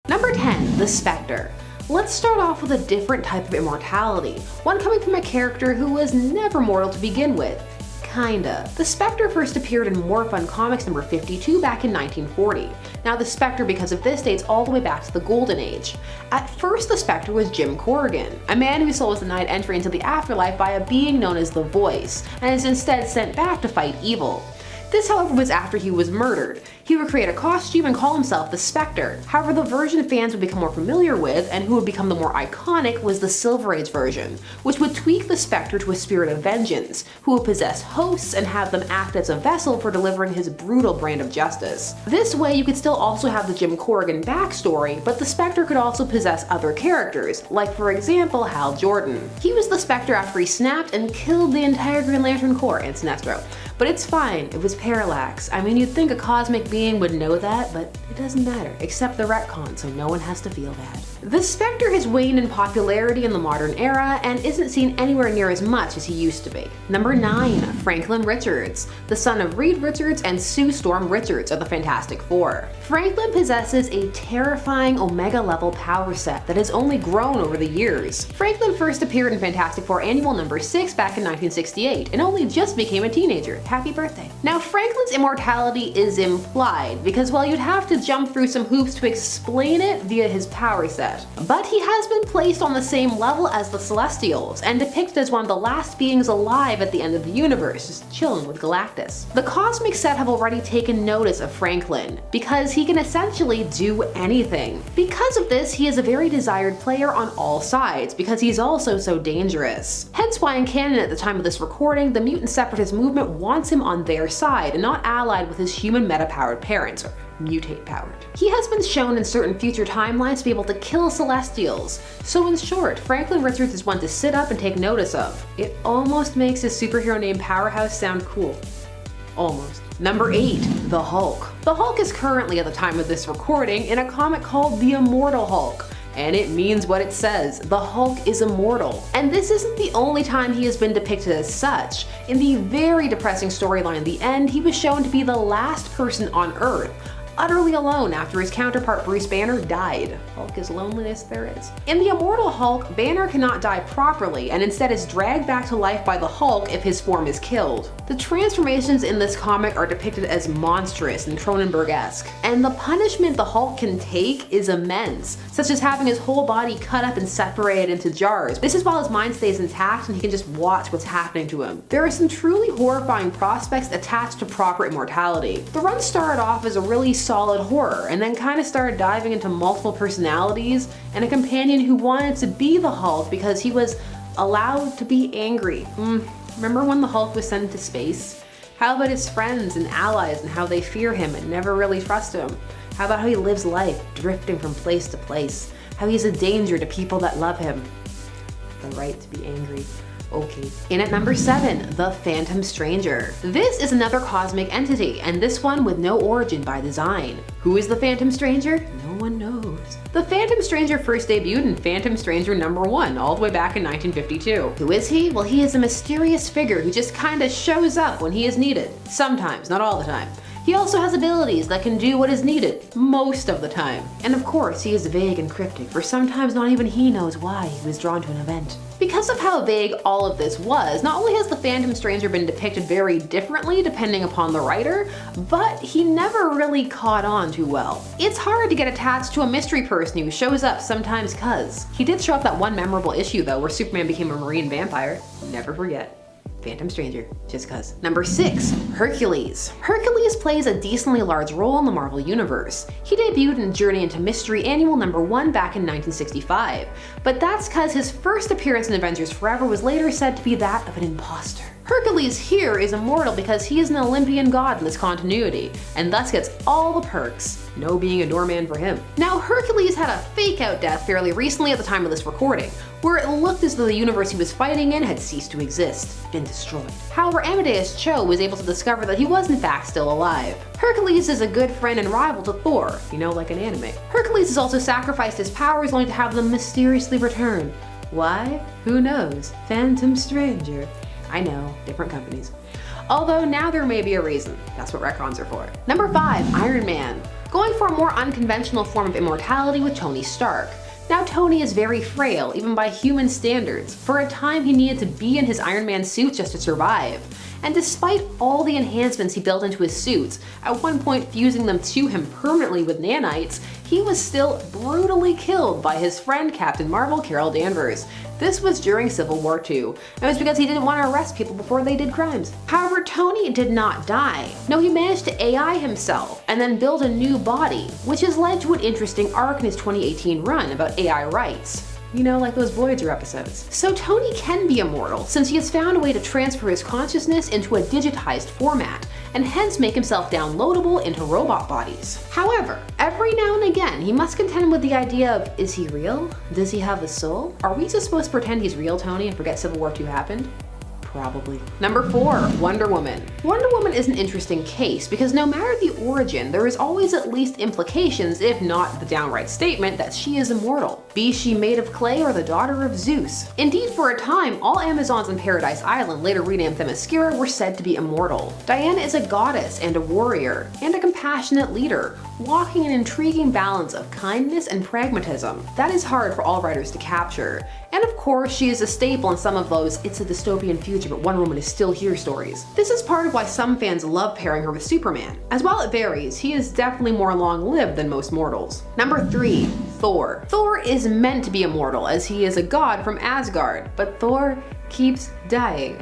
Number 10, the Spectre. Let's start off with a different type of immortality, one coming from a character who was never mortal to begin with. Kinda. The Spectre first appeared in More Fun Comics number 52 back in 1940. Now the Spectre, because of this, dates all the way back to the Golden Age. At first the Spectre was Jim Corrigan, a man whose soul was denied entry into the afterlife by a being known as the Voice, and is instead sent back to fight evil. This, however, was after he was murdered. He would create a costume and call himself the Spectre. However, the version fans would become more familiar with, and who would become the more iconic, was the Silver Age version, which would tweak the Spectre to a spirit of vengeance, who would possess hosts and have them act as a vessel for delivering his brutal brand of justice. This way, you could still also have the Jim Corrigan backstory, but the Spectre could also possess other characters, like for example, Hal Jordan. He was the Spectre after he snapped and killed the entire Green Lantern Corps and Sinestro. But it's fine, it was parallax. I mean, you'd think a cosmic being would know that, but it doesn't matter, except the retcon, so no one has to feel bad. The Spectre has waned in popularity in the modern era and isn't seen anywhere near as much as he used to be. Number 9, Franklin Richards. The son of Reed Richards and Sue Storm Richards of the Fantastic Four. Franklin possesses a terrifying Omega level power set that has only grown over the years. Franklin first appeared in Fantastic Four Annual number 6 back in 1968 and only just became a teenager. Happy birthday. Now Franklin's immortality is implied because, well, you'd have to jump through some hoops to explain it via his power set. But he has been placed on the same level as the Celestials and depicted as one of the last beings alive at the end of the universe, just chilling with Galactus. The cosmic set have already taken notice of Franklin because he can essentially do anything. Because of this, he is a very desired player on all sides because he's also so dangerous. Hence why in canon at the time of this recording, the mutant separatist movement wants him on their side and not allied with his human meta-powered parents, or mutate powered. He has been shown in certain future timelines to be able to kill Celestials. So in short, Franklin Richards is one to sit up and take notice of. It almost makes his superhero name Powerhouse sound cool. Almost. Number 8, the Hulk. The Hulk is currently, at the time of this recording, in a comic called The Immortal Hulk. And it means what it says. The Hulk is immortal. And this isn't the only time he has been depicted as such. In the very depressing storyline The End, he was shown to be the last person on Earth, utterly alone after his counterpart Bruce Banner died. Hulk is loneliness there is. In the Immortal Hulk, Banner cannot die properly and instead is dragged back to life by the Hulk if his form is killed. The transformations in this comic are depicted as monstrous and Cronenberg-esque, and the punishment the Hulk can take is immense, such as having his whole body cut up and separated into jars. This is while his mind stays intact and he can just watch what's happening to him. There are some truly horrifying prospects attached to proper immortality. The run started off as a really solid horror and then kind of started diving into multiple personalities and a companion who wanted to be the Hulk because he was allowed to be angry. Remember when the Hulk was sent into space? How about his friends and allies and how they fear him and never really trust him? How about how he lives life, drifting from place to place? How he's a danger to people that love him. The right to be angry. Okay. In at number 7, the Phantom Stranger. This is another cosmic entity, and this one with no origin by design. Who is the Phantom Stranger? No one knows. The Phantom Stranger first debuted in Phantom Stranger number 1, all the way back in 1952. Who is he? Well, he is a mysterious figure who just kinda shows up when he is needed. Sometimes, not all the time. He also has abilities that can do what is needed, most of the time. And of course, he is vague and cryptic, for sometimes not even he knows why he was drawn to an event. Because of how vague all of this was, not only has the Phantom Stranger been depicted very differently depending upon the writer, but he never really caught on too well. It's hard to get attached to a mystery person who shows up sometimes cuz. He did show up that one memorable issue though where Superman became a marine vampire. Never forget. Phantom Stranger, just cuz. Number 6, Hercules. Hercules plays a decently large role in the Marvel Universe. He debuted in Journey into Mystery Annual number 1 back in 1965, but that's cuz his first appearance in Avengers Forever was later said to be that of an imposter. Hercules here is immortal because he is an Olympian god in this continuity, and thus gets all the perks. No being a doorman for him. Now Hercules had a fake out death fairly recently at the time of this recording, where it looked as though the universe he was fighting in had ceased to exist, been destroyed. However, Amadeus Cho was able to discover that he was in fact still alive. Hercules is a good friend and rival to Thor, you know, like an anime. Hercules has also sacrificed his powers only to have them mysteriously return. Why? Who knows? Phantom Stranger. I know, different companies. Although now there may be a reason. That's what retcons are for. Number 5, Iron Man. going for a more unconventional form of immortality with Tony Stark. Now Tony is very frail, even by human standards. For a time he needed to be in his Iron Man suit just to survive. And despite all the enhancements he built into his suits, at one point fusing them to him permanently with nanites, he was still brutally killed by his friend Captain Marvel Carol Danvers. This was during Civil War II, and it was because he didn't want to arrest people before they did crimes. However, Tony did not die. No, he managed to AI himself, and then build a new body, which has led to an interesting arc in his 2018 run about AI rights. You know, like those Voyager episodes. So Tony can be immortal, since he has found a way to transfer his consciousness into a digitized format, and hence make himself downloadable into robot bodies. However, every now and again, he must contend with the idea of, is he real? Does he have a soul? Are we just supposed to pretend he's real, Tony, and forget Civil War II happened? Probably. Number 4, Wonder Woman. Wonder Woman is an interesting case because no matter the origin, there is always at least implications, if not the downright statement, that she is immortal. Be she made of clay or the daughter of Zeus. Indeed, for a time, all Amazons on Paradise Island, later renamed Themyscira, were said to be immortal. Diana is a goddess and a warrior, and a compassionate leader, walking an intriguing balance of kindness and pragmatism. That is hard for all writers to capture. And of course, she is a staple in some of those "it's a dystopian future but Wonder Woman is still here" stories. This is part of why some fans love pairing her with Superman. As while it varies, he is definitely more long-lived than most mortals. Number 3, Thor. Thor is meant to be immortal as he is a god from Asgard, but Thor keeps dying.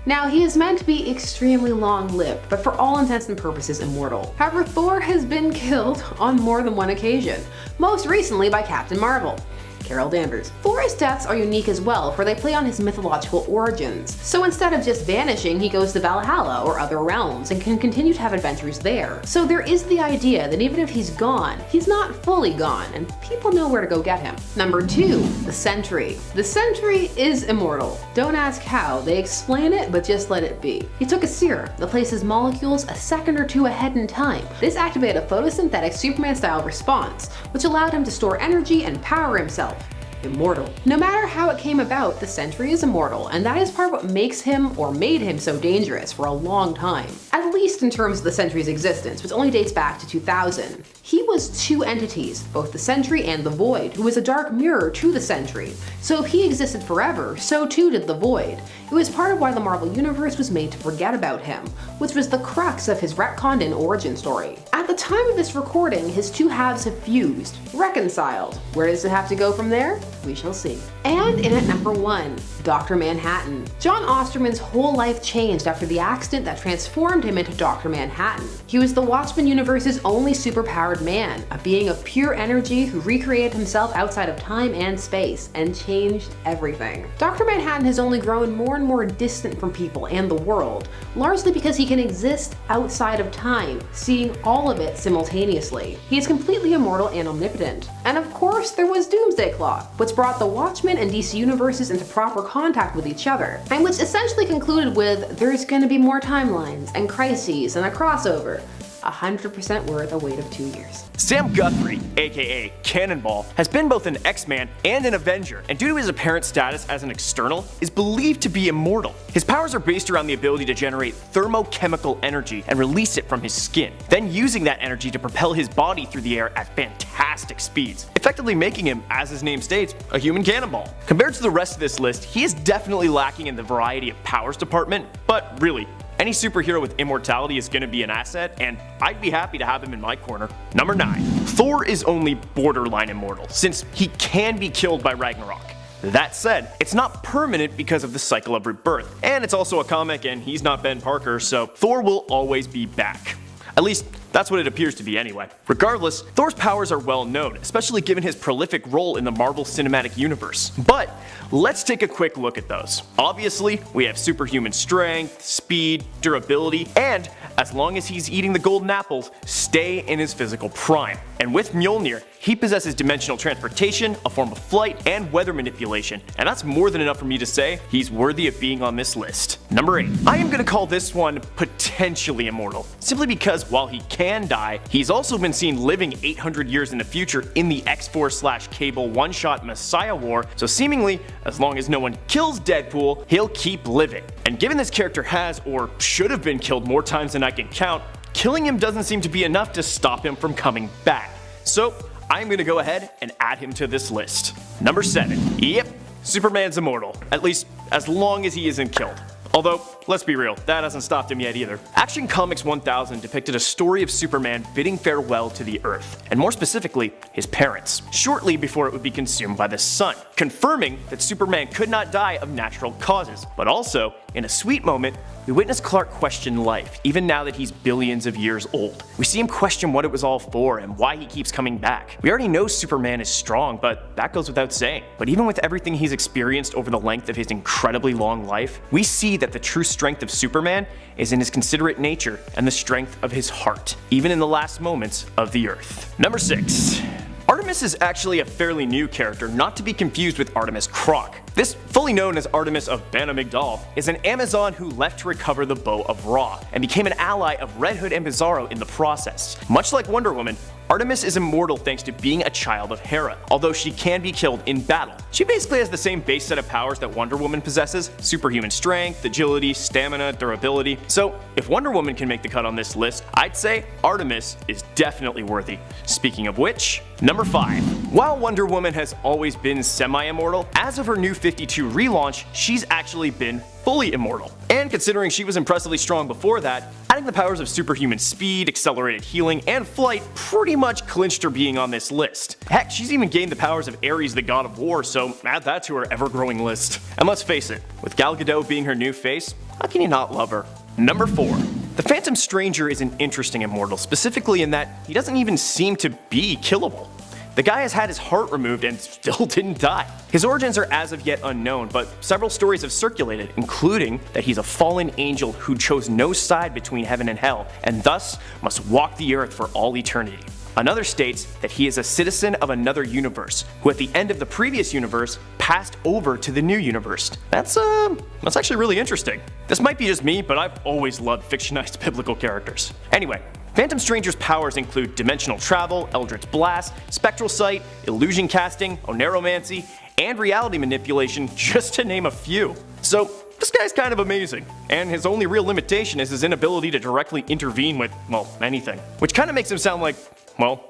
Now, he is meant to be extremely long-lived, but for all intents and purposes immortal. However, Thor has been killed on more than one occasion, most recently by Captain Marvel, Carol Danvers. Thor's deaths are unique as well, for they play on his mythological origins. So instead of just vanishing, he goes to Valhalla or other realms and can continue to have adventures there. So there is the idea that even if he's gone, he's not fully gone, and people know where to go get him. Number 2, the Sentry. The Sentry is immortal. Don't ask how, they explain it, but just let it be. He took a serum that places molecules a second or two ahead in time. This activated a photosynthetic Superman-style response, which allowed him to store energy and power himself. Immortal. No matter how it came about, the Sentry is immortal, and that is part of what makes him, or made him, so dangerous for a long time. At least in terms of the Sentry's existence, which only dates back to 2000. He was two entities, both the Sentry and the Void, who was a dark mirror to the Sentry. So if he existed forever, so too did the Void. It was part of why the Marvel Universe was made to forget about him, which was the crux of his retconned-in origin story. At the time of this recording, his two halves have fused, reconciled. Where does it have to go from there? We shall see. And in at number 1, Dr. Manhattan. John Osterman's whole life changed after the accident that transformed him into Dr. Manhattan. He was the Watchmen universe's only superpowered man, a being of pure energy who recreated himself outside of time and space, and changed everything. Dr. Manhattan has only grown more and more distant from people and the world, largely because he can exist outside of time, seeing all of it simultaneously. He is completely immortal and omnipotent. And of course, there was Doomsday Clock, which brought the Watchmen and DC universes into proper contact with each other, and which essentially concluded with there's gonna be more timelines and crises and a crossover. 100% worth a wait of 2 years. Sam Guthrie, aka Cannonball, has been both an X-Man and an Avenger, and due to his apparent status as an external, is believed to be immortal. His powers are based around the ability to generate thermochemical energy and release it from his skin, then using that energy to propel his body through the air at fantastic speeds, effectively making him, as his name states, a human cannonball. Compared to the rest of this list, he is definitely lacking in the variety of powers department, but really, any superhero with immortality is going to be an asset, and I'd be happy to have him in my corner. Number 9. Thor is only borderline immortal, since he can be killed by Ragnarok. That said, it's not permanent because of the cycle of rebirth, and it's also a comic and he's not Ben Parker, so Thor will always be back. At least, that's what it appears to be anyway. Regardless, Thor's powers are well known, especially given his prolific role in the Marvel Cinematic Universe. But let's take a quick look at those. Obviously, we have superhuman strength, speed, durability, and, as long as he's eating the golden apples, stay in his physical prime. And with Mjolnir, he possesses dimensional transportation, a form of flight, and weather manipulation, and that's more than enough for me to say he's worthy of being on this list. Number 8. I am gonna call this one potentially immortal, simply because while he can die, he's also been seen living 800 years in the future in the X-Force/Cable one-shot Messiah War, so seemingly, as long as no one kills Deadpool, he'll keep living. And given this character has, or should have been killed more times than I can count, killing him doesn't seem to be enough to stop him from coming back. So I'm gonna go ahead and add him to this list. Number 7. Yep, Superman's immortal, at least as long as he isn't killed. Although, let's be real, that hasn't stopped him yet either. Action Comics 1000 depicted a story of Superman bidding farewell to the Earth, and more specifically, his parents, shortly before it would be consumed by the sun, confirming that Superman could not die of natural causes. But also, in a sweet moment, we witness Clark question life, even now that he's billions of years old. We see him question what it was all for and why he keeps coming back. We already know Superman is strong, but that goes without saying. But even with everything he's experienced over the length of his incredibly long life, we see that the true strength of Superman is in his considerate nature and the strength of his heart, even in the last moments of the Earth. Number 6. Artemis is actually a fairly new character, not to be confused with Artemis Croc. This, fully known as Artemis of Venom Symbiote, is an Amazon who left to recover the Bow of Ra, and became an ally of Red Hood and Bizarro in the process. Much like Wonder Woman, Artemis is immortal thanks to being a child of Hera, although she can be killed in battle. She basically has the same base set of powers that Wonder Woman possesses: superhuman strength, agility, stamina, durability. So if Wonder Woman can make the cut on this list, I'd say Artemis is definitely worthy. Speaking of which, number 5. While Wonder Woman has always been semi-immortal, as of her New 52 relaunch, she's actually been fully immortal. And considering she was impressively strong before that, adding the powers of superhuman speed, accelerated healing, and flight pretty much clinched her being on this list. Heck, she's even gained the powers of Ares, the god of war, so add that to her ever-growing list. And let's face it, with Gal Gadot being her new face, how can you not love her? Number 4. The Phantom Stranger is an interesting immortal, specifically in that he doesn't even seem to be killable. The guy has had his heart removed and still didn't die. His origins are as of yet unknown, but several stories have circulated, including that he's a fallen angel who chose no side between heaven and hell, and thus must walk the earth for all eternity. Another states that he is a citizen of another universe, who at the end of the previous universe passed over to the new universe. That's actually really interesting. This might be just me, but I've always loved fictionized biblical characters. Anyway, Phantom Stranger's powers include dimensional travel, Eldritch Blast, spectral sight, illusion casting, oneromancy, and reality manipulation, just to name a few. So this guy's kind of amazing, and his only real limitation is his inability to directly intervene with, well, anything. Which kind of makes him sound like, well,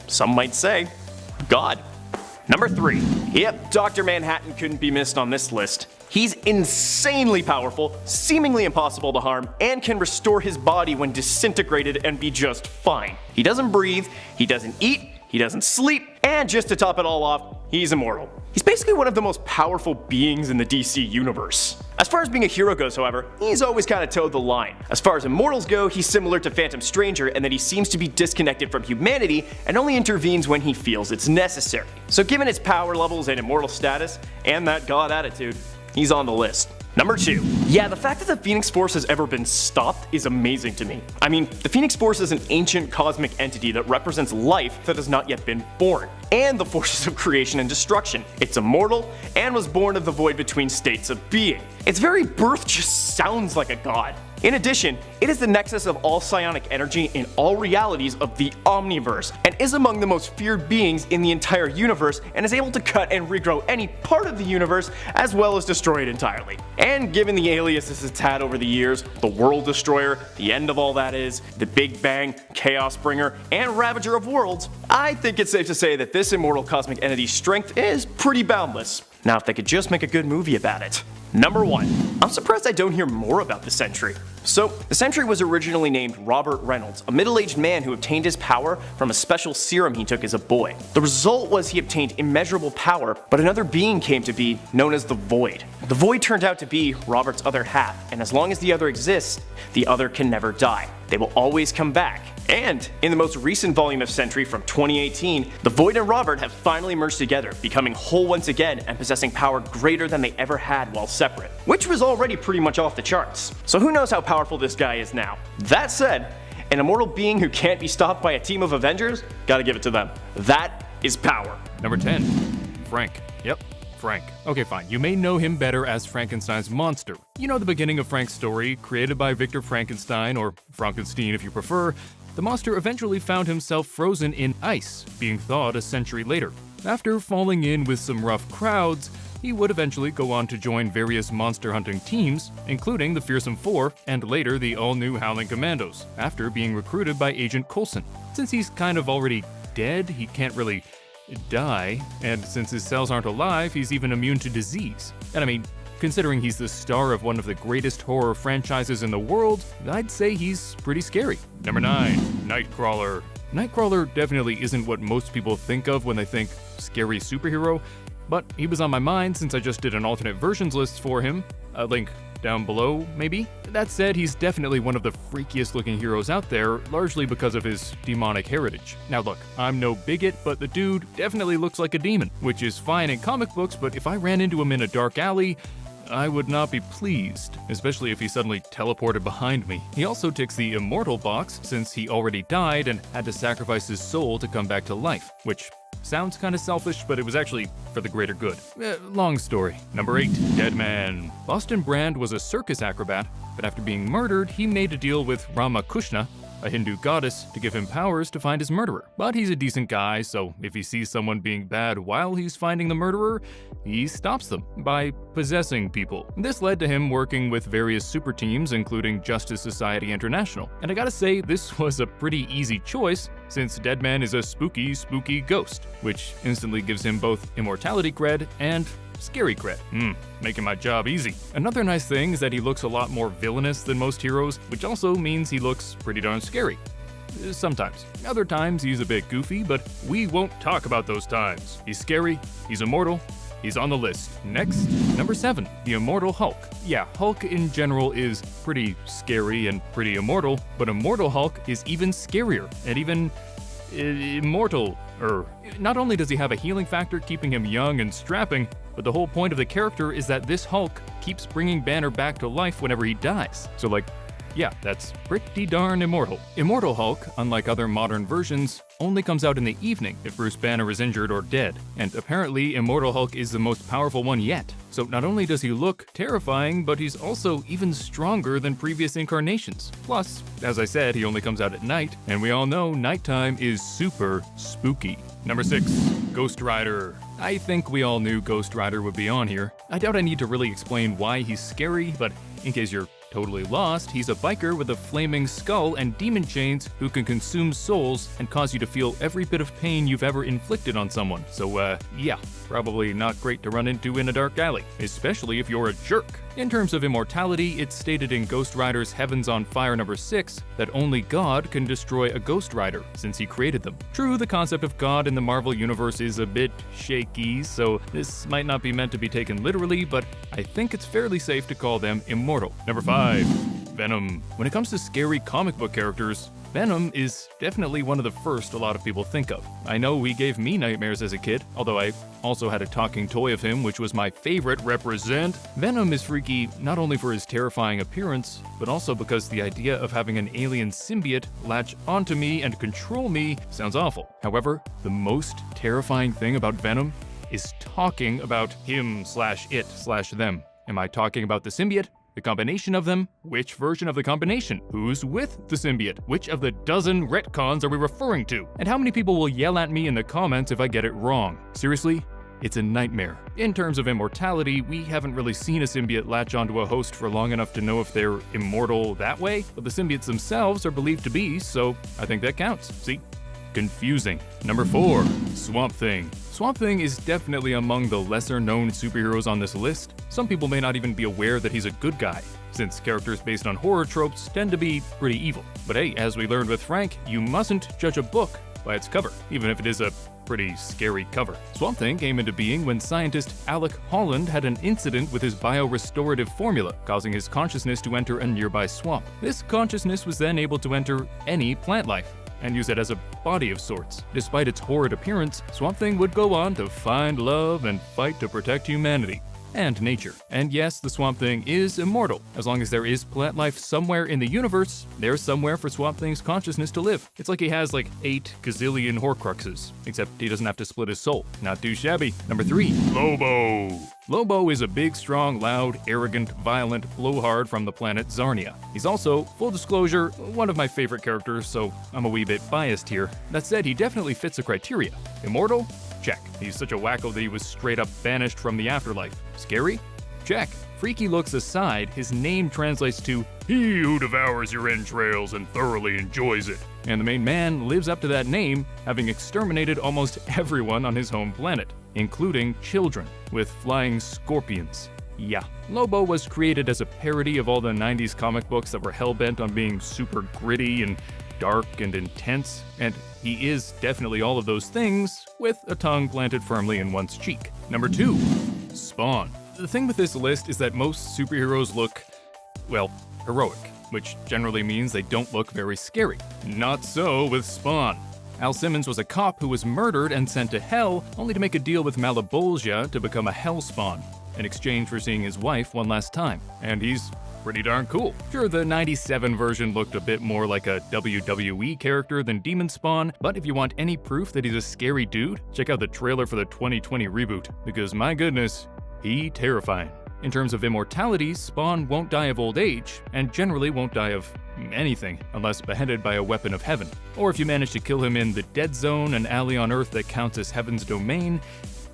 some might say, God. Number 3. Yep, Dr. Manhattan couldn't be missed on this list. He's insanely powerful, seemingly impossible to harm, and can restore his body when disintegrated and be just fine. He doesn't breathe, he doesn't eat, he doesn't sleep, and just to top it all off, he's immortal. He's basically one of the most powerful beings in the DC universe. As far as being a hero goes, however, he's always kind of towed the line. As far as immortals go, he's similar to Phantom Stranger in that he seems to be disconnected from humanity and only intervenes when he feels it's necessary. So given his power levels and immortal status, and that god attitude, he's on the list. Number 2. Yeah, the fact that the Phoenix Force has ever been stopped is amazing to me. I mean, the Phoenix Force is an ancient cosmic entity that represents life that has not yet been born, and the forces of creation and destruction. It's immortal, and was born of the void between states of being. Its very birth just sounds like a god. In addition, it is the nexus of all psionic energy in all realities of the Omniverse, and is among the most feared beings in the entire universe, and is able to cut and regrow any part of the universe, as well as destroy it entirely. And given the aliases it's had over the years, the World Destroyer, the end of all that is, the Big Bang, Chaos Bringer, and Ravager of Worlds, I think it's safe to say that this immortal cosmic entity's strength is pretty boundless. Now if they could just make a good movie about it. Number 1. I'm surprised I don't hear more about the Sentry. So, the Sentry was originally named Robert Reynolds, a middle-aged man who obtained his power from a special serum he took as a boy. The result was he obtained immeasurable power, but another being came to be, known as the Void. The Void turned out to be Robert's other half, and as long as the other exists, the other can never die. They will always come back. And in the most recent volume of Sentry from 2018, the Void and Robert have finally merged together, becoming whole once again and possessing power greater than they ever had while separate, which was already pretty much off the charts. So who knows how powerful this guy is now. That said, an immortal being who can't be stopped by a team of Avengers, gotta give it to them. That is power. Number 10. Frank. Yep, Frank. Okay, fine. You may know him better as Frankenstein's monster. You know the beginning of Frank's story, created by Victor Frankenstein, or Frankenstein if you prefer. The monster eventually found himself frozen in ice, being thawed a century later. After falling in with some rough crowds, He would eventually go on to join various monster hunting teams, including the Fearsome Four and later the all-new Howling Commandos, after being recruited by Agent Coulson. Since he's kind of already dead, he can't really die, and since his cells aren't alive, he's even immune to disease. And I mean, considering he's the star of one of the greatest horror franchises in the world, I'd say he's pretty scary. Number 9, Nightcrawler. Nightcrawler definitely isn't what most people think of when they think scary superhero, but he was on my mind since I just did an alternate versions list for him. A link down below, maybe? That said, he's definitely one of the freakiest looking heroes out there, largely because of his demonic heritage. Now look, I'm no bigot, but the dude definitely looks like a demon, which is fine in comic books, but if I ran into him in a dark alley, I would not be pleased, especially if he suddenly teleported behind me. He also ticks the immortal box since he already died and had to sacrifice his soul to come back to life, which sounds kinda selfish, but it was actually for the greater good. Long story. Number 8, Deadman. Boston Brand was a circus acrobat, but after being murdered, he made a deal with Ramakrishna, a Hindu goddess, to give him powers to find his murderer. But he's a decent guy, so if he sees someone being bad while he's finding the murderer, he stops them by possessing people. This led to him working with various super teams, including Justice Society International. And I gotta say, this was a pretty easy choice, since Deadman is a spooky, spooky ghost, which instantly gives him both immortality cred and scary cred. Making my job easy. Another nice thing is that he looks a lot more villainous than most heroes, which also means he looks pretty darn scary. Sometimes. Other times he's a bit goofy, but we won't talk about those times. He's scary, he's immortal, he's on the list. Next, number 7, the Immortal Hulk. Yeah, Hulk in general is pretty scary and pretty immortal, but Immortal Hulk is even scarier and even immortal. Not only does he have a healing factor keeping him young and strapping, but the whole point of the character is that this Hulk keeps bringing Banner back to life whenever he dies. So like, yeah, that's pretty darn immortal. Immortal Hulk, unlike other modern versions, only comes out in the evening if Bruce Banner is injured or dead, and apparently Immortal Hulk is the most powerful one yet. So not only does he look terrifying, but he's also even stronger than previous incarnations. Plus, as I said, he only comes out at night, and we all know nighttime is super spooky. Number 6, Ghost Rider. I think we all knew Ghost Rider would be on here. I doubt I need to really explain why he's scary, but in case you're totally lost, he's a biker with a flaming skull and demon chains who can consume souls and cause you to feel every bit of pain you've ever inflicted on someone. So yeah, probably not great to run into in a dark alley, especially if you're a jerk. In terms of immortality, it's stated in Ghost Rider's Heavens on Fire number 6 that only God can destroy a Ghost Rider, since he created them. True, the concept of God in the Marvel Universe is a bit shaky, so this might not be meant to be taken literally, but I think it's fairly safe to call them immortal. Number 5, Venom. When it comes to scary comic book characters, Venom is definitely one of the first a lot of people think of. I know he gave me nightmares as a kid, although I also had a talking toy of him, which was my favorite. Represent. Venom is freaky not only for his terrifying appearance, but also because the idea of having an alien symbiote latch onto me and control me sounds awful. However, the most terrifying thing about Venom is talking about him/it/them. Am I talking about the symbiote? The combination of them? Which version of the combination? Who's with the symbiote? Which of the dozen retcons are we referring to? And how many people will yell at me in the comments if I get it wrong? Seriously? It's a nightmare. In terms of immortality, we haven't really seen a symbiote latch onto a host for long enough to know if they're immortal that way, but the symbiotes themselves are believed to be, so I think that counts. See? Confusing. Number 4, Swamp Thing. Swamp Thing is definitely among the lesser-known superheroes on this list. Some people may not even be aware that he's a good guy, since characters based on horror tropes tend to be pretty evil. But hey, as we learned with Frank, you mustn't judge a book by its cover, even if it is a pretty scary cover. Swamp Thing came into being when scientist Alec Holland had an incident with his biorestorative formula, causing his consciousness to enter a nearby swamp. This consciousness was then able to enter any plant life and use it as a body of sorts. Despite its horrid appearance, Swamp Thing would go on to find love and fight to protect humanity and nature. And yes, the Swamp Thing is immortal. As long as there is plant life somewhere in the universe, there's somewhere for Swamp Thing's consciousness to live. It's like he has like 8 gazillion Horcruxes, except he doesn't have to split his soul. Not too shabby. Number 3, Lobo. Lobo is a big, strong, loud, arrogant, violent blowhard from the planet Zarnia. He's also, full disclosure, one of my favorite characters, so I'm a wee bit biased here. That said, he definitely fits the criteria. Immortal? Check. He's such a wacko that he was straight up banished from the afterlife. Scary? Check. Freaky looks aside, his name translates to "he who devours your entrails and thoroughly enjoys it." And the main man lives up to that name, having exterminated almost everyone on his home planet, including children, with flying scorpions. Yeah. Lobo was created as a parody of all the 90s comic books that were hellbent on being super gritty and dark and intense, and he is definitely all of those things, with a tongue planted firmly in one's cheek. Number 2. Spawn. The thing with this list is that most superheroes look, well, heroic, which generally means they don't look very scary. Not so with Spawn. Al Simmons was a cop who was murdered and sent to hell, only to make a deal with Malebolgia to become a Hellspawn, in exchange for seeing his wife one last time. And he's pretty darn cool. Sure, the 97 version looked a bit more like a WWE character than Demon Spawn, but if you want any proof that he's a scary dude, check out the trailer for the 2020 reboot, because my goodness, he terrifying. In terms of immortality, Spawn won't die of old age, and generally won't die of anything unless beheaded by a weapon of heaven. Or if you manage to kill him in the Dead Zone, an alley on Earth that counts as heaven's domain.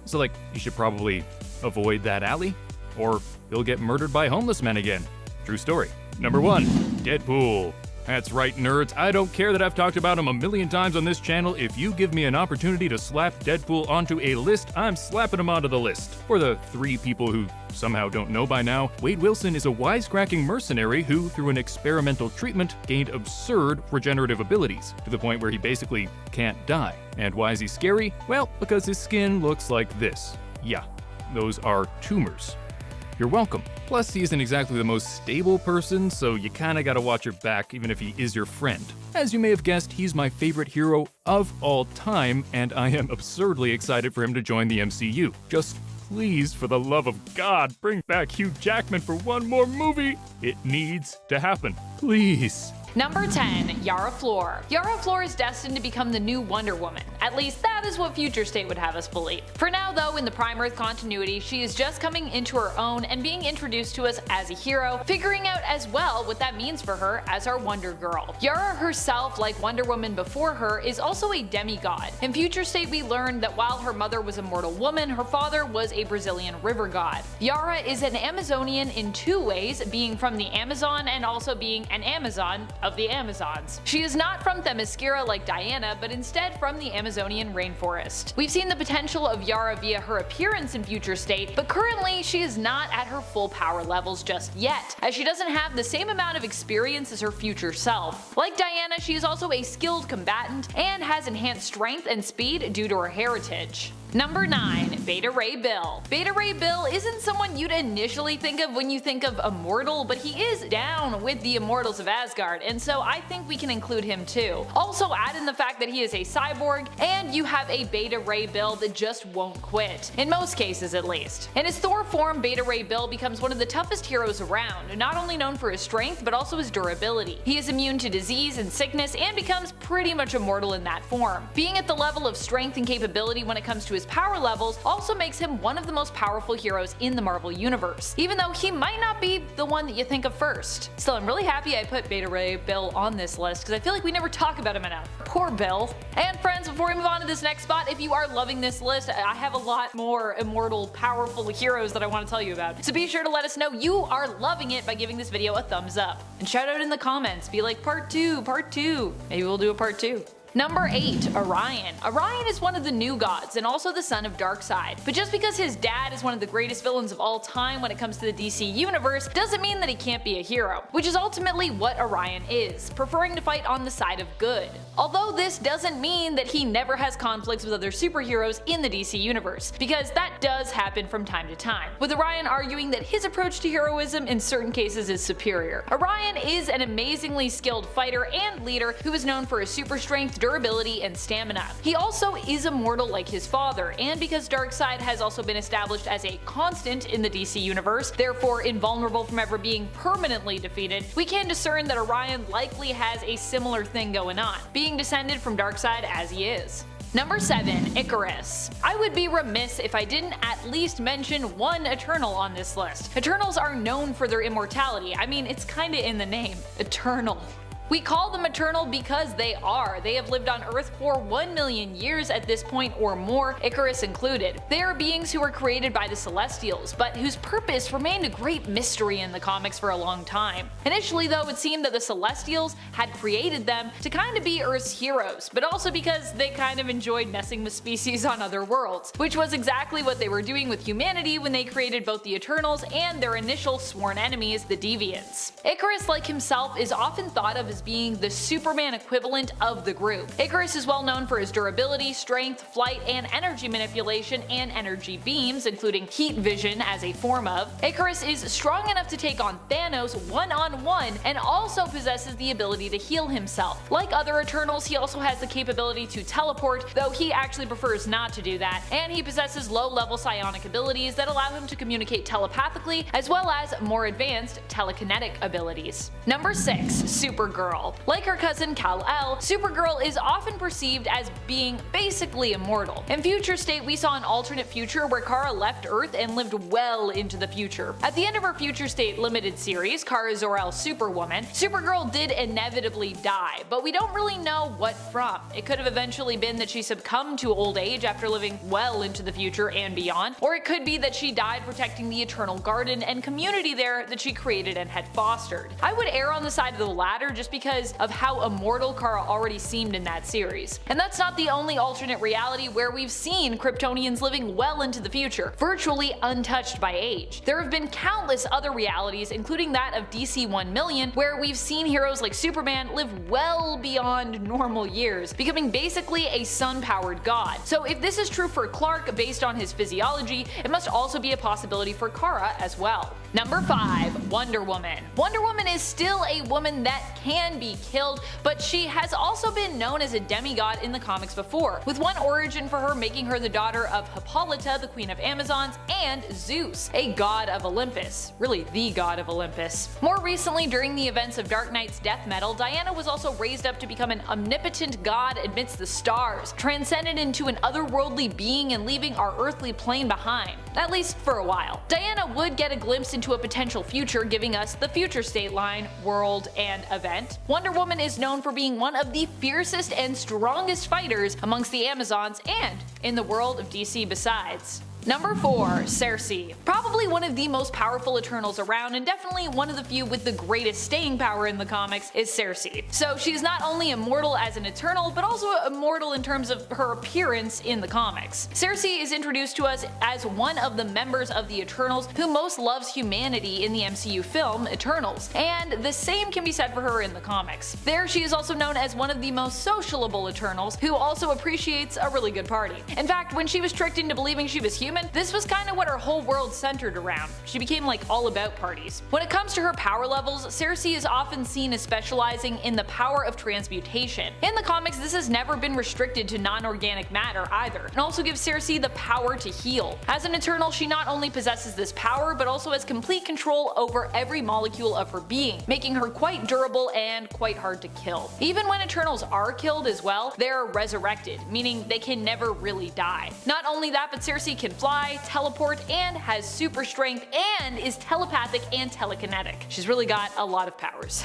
So like, you should probably avoid that alley, or he'll get murdered by homeless men again. True story. Number 1, Deadpool. That's right, nerds. I don't care that I've talked about him a million times on this channel. If you give me an opportunity to slap Deadpool onto a list, I'm slapping him onto the list. For the 3 people who somehow don't know by now, Wade Wilson is a wisecracking mercenary who, through an experimental treatment, gained absurd regenerative abilities, to the point where he basically can't die. And why is he scary? Well, because his skin looks like this. Yeah, those are tumors. You're welcome. Plus, he isn't exactly the most stable person, so you kinda gotta watch your back even if he is your friend. As you may have guessed, he's my favorite hero of all time, and I am absurdly excited for him to join the MCU. Just please, for the love of God, bring back Hugh Jackman for one more movie. It needs to happen. Please. Number 10, Yara Flor. Yara Flor is destined to become the new Wonder Woman. At least that is what Future State would have us believe. For now though, in the Prime Earth continuity, she is just coming into her own and being introduced to us as a hero, figuring out as well what that means for her as our Wonder Girl. Yara herself, like Wonder Woman before her, is also a demigod. In Future State we learned that while her mother was a mortal woman, her father was a Brazilian river god. Yara is an Amazonian in 2 ways, being from the Amazon and also being an Amazon of the Amazons. She is not from Themyscira like Diana, but instead from the Amazonian rainforest. We've seen the potential of Yara via her appearance in Future State, but currently she is not at her full power levels just yet, as she doesn't have the same amount of experience as her future self. Like Diana, she is also a skilled combatant and has enhanced strength and speed due to her heritage. Number 9, Beta Ray Bill. Beta Ray Bill isn't someone you'd initially think of when you think of Immortal, but he is down with the Immortals of Asgard, and so I think we can include him too. Also add in the fact that he is a cyborg, and you have a Beta Ray Bill that just won't quit, in most cases at least. In his Thor form, Beta Ray Bill becomes one of the toughest heroes around, not only known for his strength, but also his durability. He is immune to disease and sickness, and becomes pretty much immortal in that form. Being at the level of strength and capability when it comes to his power levels also makes him one of the most powerful heroes in the Marvel Universe, even though he might not be the one that you think of first. Still, I'm really happy I put Beta Ray Bill on this list, because I feel like we never talk about him enough. Poor Bill. And friends, before we move on to this next spot, if you are loving this list, I have a lot more immortal, powerful heroes that I want to tell you about. So be sure to let us know you are loving it by giving this video a thumbs up. And shout out in the comments, be like, part 2, part 2. Maybe we'll do a part 2. Number 8, Orion. Orion is one of the new gods and also the son of Darkseid. But just because his dad is one of the greatest villains of all time when it comes to the DC universe doesn't mean that he can't be a hero, which is ultimately what Orion is, preferring to fight on the side of good. Although this doesn't mean that he never has conflicts with other superheroes in the DC universe, because that does happen from time to time, with Orion arguing that his approach to heroism in certain cases is superior. Orion is an amazingly skilled fighter and leader who is known for his super strength, durability, and stamina. He also is immortal like his father, and because Darkseid has also been established as a constant in the DC universe, therefore invulnerable from ever being permanently defeated, we can discern that Orion likely has a similar thing going on, being descended from Darkseid as he is. Number 7, Ikaris. I would be remiss if I didn't at least mention one Eternal on this list. Eternals are known for their immortality. I mean, it's kinda in the name, eternal. We call them eternal because they are. They have lived on Earth for 1 million years at this point or more, Ikaris included. They are beings who were created by the Celestials, but whose purpose remained a great mystery in the comics for a long time. Initially though, it seemed that the Celestials had created them to kind of be Earth's heroes, but also because they kind of enjoyed messing with species on other worlds, which was exactly what they were doing with humanity when they created both the Eternals and their initial sworn enemies, the Deviants. Ikaris, like himself, is often thought of as being the Superman equivalent of the group. Ikaris is well known for his durability, strength, flight, and energy manipulation and energy beams, including heat vision as a form of. Ikaris is strong enough to take on Thanos one-on-one and also possesses the ability to heal himself. Like other Eternals, he also has the capability to teleport, though he actually prefers not to do that, and he possesses low-level psionic abilities that allow him to communicate telepathically, as well as more advanced telekinetic abilities. Number 6. Supergirl. Like her cousin Kal-El, Supergirl is often perceived as being basically immortal. In Future State, we saw an alternate future where Kara left Earth and lived well into the future. At the end of her Future State limited series, Kara Zor-El Superwoman, Supergirl did inevitably die, but we don't really know what from. It could have eventually been that she succumbed to old age after living well into the future and beyond, or it could be that she died protecting the Eternal Garden and community there that she created and had fostered. I would err on the side of the latter just because of how immortal Kara already seemed in that series. And that's not the only alternate reality where we've seen Kryptonians living well into the future, virtually untouched by age. There have been countless other realities, including that of DC 1 million, where we've seen heroes like Superman live well beyond normal years, becoming basically a sun-powered god. So if this is true for Clark based on his physiology, it must also be a possibility for Kara as well. Number 5. Wonder Woman. Wonder Woman is still a woman that can be killed, but she has also been known as a demigod in the comics before, with one origin for her making her the daughter of Hippolyta, the Queen of Amazons, and Zeus, a god of Olympus. Really, the god of Olympus. More recently, during the events of Dark Knight's death metal, Diana was also raised up to become an omnipotent god amidst the stars, transcended into an otherworldly being and leaving our earthly plane behind, at least for a while. Diana would get a glimpse into a potential future, giving us the Future State line, world, and event. Wonder Woman is known for being one of the fiercest and strongest fighters amongst the Amazons and in the world of DC besides. Number 4. Sersi. Probably one of the most powerful Eternals around, and definitely one of the few with the greatest staying power in the comics, is Sersi. So she's not only immortal as an Eternal, but also immortal in terms of her appearance in the comics. Sersi is introduced to us as one of the members of the Eternals who most loves humanity in the MCU film Eternals, and the same can be said for her in the comics. There she is also known as one of the most sociable Eternals, who also appreciates a really good party. In fact, when she was tricked into believing she was human, this was kind of what her whole world centered around. She became like all about parties. When it comes to her power levels, Sersi is often seen as specializing in the power of transmutation. In the comics, this has never been restricted to non-organic matter either, and also gives Sersi the power to heal. As an Eternal, she not only possesses this power, but also has complete control over every molecule of her being, making her quite durable and quite hard to kill. Even when Eternals are killed as well, they're resurrected, meaning they can never really die. Not only that, but Sersi can fly, teleport, and has super strength, and is telepathic and telekinetic. She's really got a lot of powers.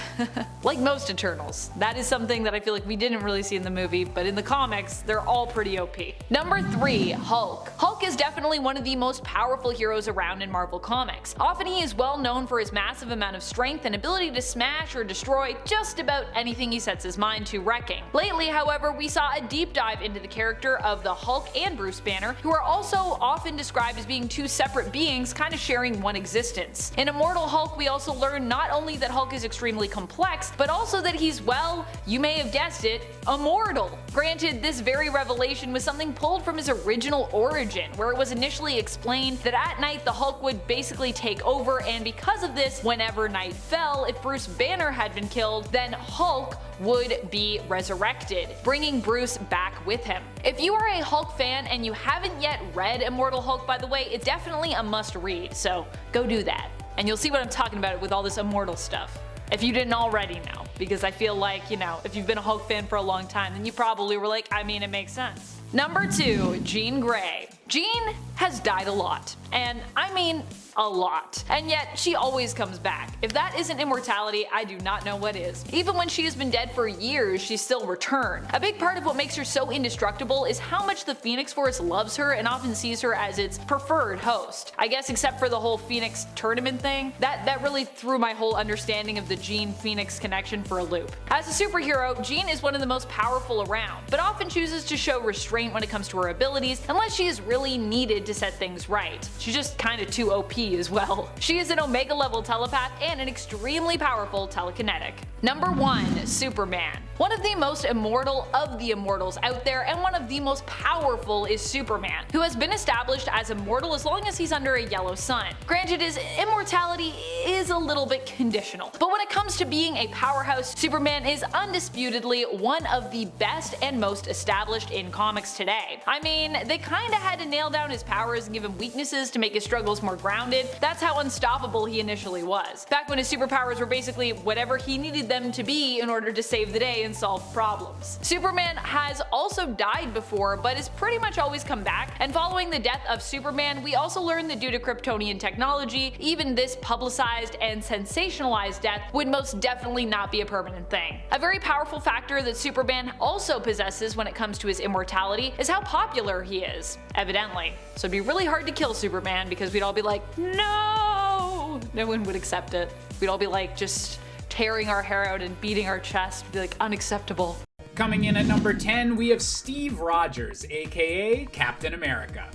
Like most Eternals. That is something that I feel like we didn't really see in the movie, but in the comics, they're all pretty OP. Number 3. Hulk. Hulk is definitely one of the most powerful heroes around in Marvel Comics. Often he is well known for his massive amount of strength and ability to smash or destroy just about anything he sets his mind to wrecking. Lately, however, we saw a deep dive into the character of the Hulk and Bruce Banner, who are also often described as being two separate beings kind of sharing one existence. In Immortal Hulk, we also learn not only that Hulk is extremely complex, but also that he's, well, you may have guessed it, immortal. Granted, this very revelation was something pulled from his original origin, where it was initially explained that at night the Hulk would basically take over, and because of this, whenever night fell, if Bruce Banner had been killed, then Hulk would be resurrected, bringing Bruce back with him. If you are a Hulk fan and you haven't yet read Immortal Hulk, by the way, it's definitely a must read, so go do that. And you'll see what I'm talking about with all this immortal stuff, if you didn't already know, because I feel like, you know, if you've been a Hulk fan for a long time, then you probably were like, I mean, it makes sense. Number 2. Jean Grey. Jean has died a lot, and I mean a lot, and yet she always comes back. If that isn't immortality, I do not know what is. Even when she has been dead for years, she still returned. A big part of what makes her so indestructible is how much the Phoenix Force loves her and often sees her as its preferred host. I guess except for the whole Phoenix tournament thing, that really threw my whole understanding of the Jean-Phoenix connection for a loop. As a superhero, Jean is one of the most powerful around, but often chooses to show restraint when it comes to her abilities unless she is really needed to set things right. She's just kinda too OP as well. She is an Omega level telepath and an extremely powerful telekinetic. Number 1. Superman. One of the most immortal of the immortals out there, and one of the most powerful is Superman, who has been established as immortal as long as he's under a yellow sun. Granted, his immortality is a little bit conditional, but when it comes to being a powerhouse, Superman is undisputedly one of the best and most established in comics today. I mean, they kinda had to nail down his powers and give him weaknesses to make his struggles more grounded. That's how unstoppable he initially was, back when his superpowers were basically whatever he needed them to be in order to save the day and solve problems. Superman has also died before, but has pretty much always come back, and following the death of Superman, we also learned that due to Kryptonian technology, even this publicized and sensationalized death would most definitely not be a permanent thing. A very powerful factor that Superman also possesses when it comes to his immortality is how popular he is, evidently. So it'd be really hard to kill Superman because we'd all be like, no! No one would accept it. We'd all be like just tearing our hair out and beating our chest. It'd be like unacceptable. Coming in at number 10, we have Steve Rogers, aka Captain America.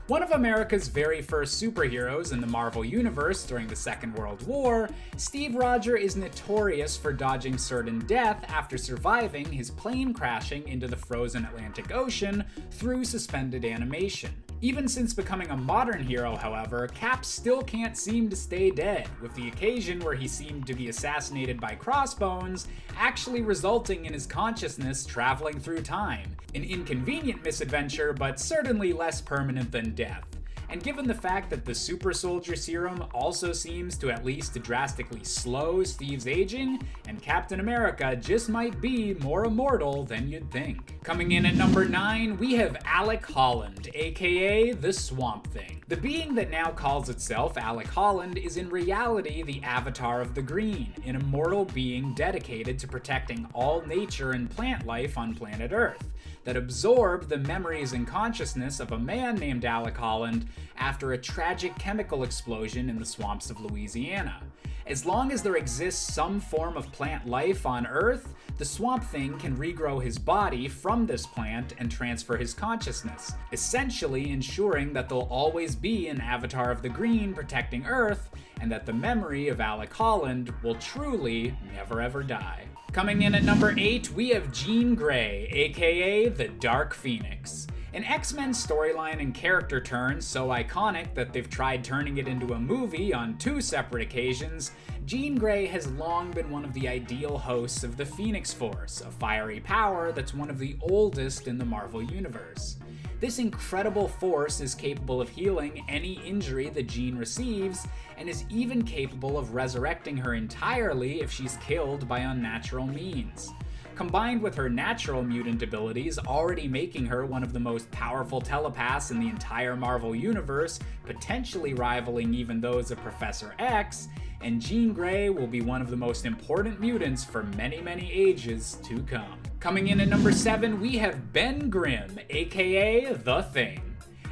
One of America's very first superheroes in the Marvel Universe during the Second World War, Steve Rogers is notorious for dodging certain death after surviving his plane crashing into the frozen Atlantic Ocean through suspended animation. Even since becoming a modern hero, however, Cap still can't seem to stay dead, with the occasion where he seemed to be assassinated by Crossbones actually resulting in his consciousness traveling through time. An inconvenient misadventure, but certainly less permanent than death. And given the fact that the Super Soldier Serum also seems to at least drastically slow Steve's aging, and Captain America just might be more immortal than you'd think. Coming in at number 9, we have Alec Holland, aka the Swamp Thing. The being that now calls itself Alec Holland is in reality the Avatar of the Green, an immortal being dedicated to protecting all nature and plant life on planet Earth, that absorbed the memories and consciousness of a man named Alec Holland after a tragic chemical explosion in the swamps of Louisiana. As long as there exists some form of plant life on Earth, the Swamp Thing can regrow his body from this plant and transfer his consciousness, essentially ensuring that there'll always be an Avatar of the Green protecting Earth, and that the memory of Alec Holland will truly never ever die. Coming in at number 8, we have Jean Grey, aka the Dark Phoenix. An X-Men storyline and character turn so iconic that they've tried turning it into a movie on 2 separate occasions, Jean Grey has long been one of the ideal hosts of the Phoenix Force, a fiery power that's one of the oldest in the Marvel Universe. This incredible force is capable of healing any injury that Jean receives, and is even capable of resurrecting her entirely if she's killed by unnatural means. Combined with her natural mutant abilities already making her one of the most powerful telepaths in the entire Marvel Universe, potentially rivaling even those of Professor X, and Jean Grey will be one of the most important mutants for many, many ages to come. Coming in at number 7, we have Ben Grimm, aka The Thing.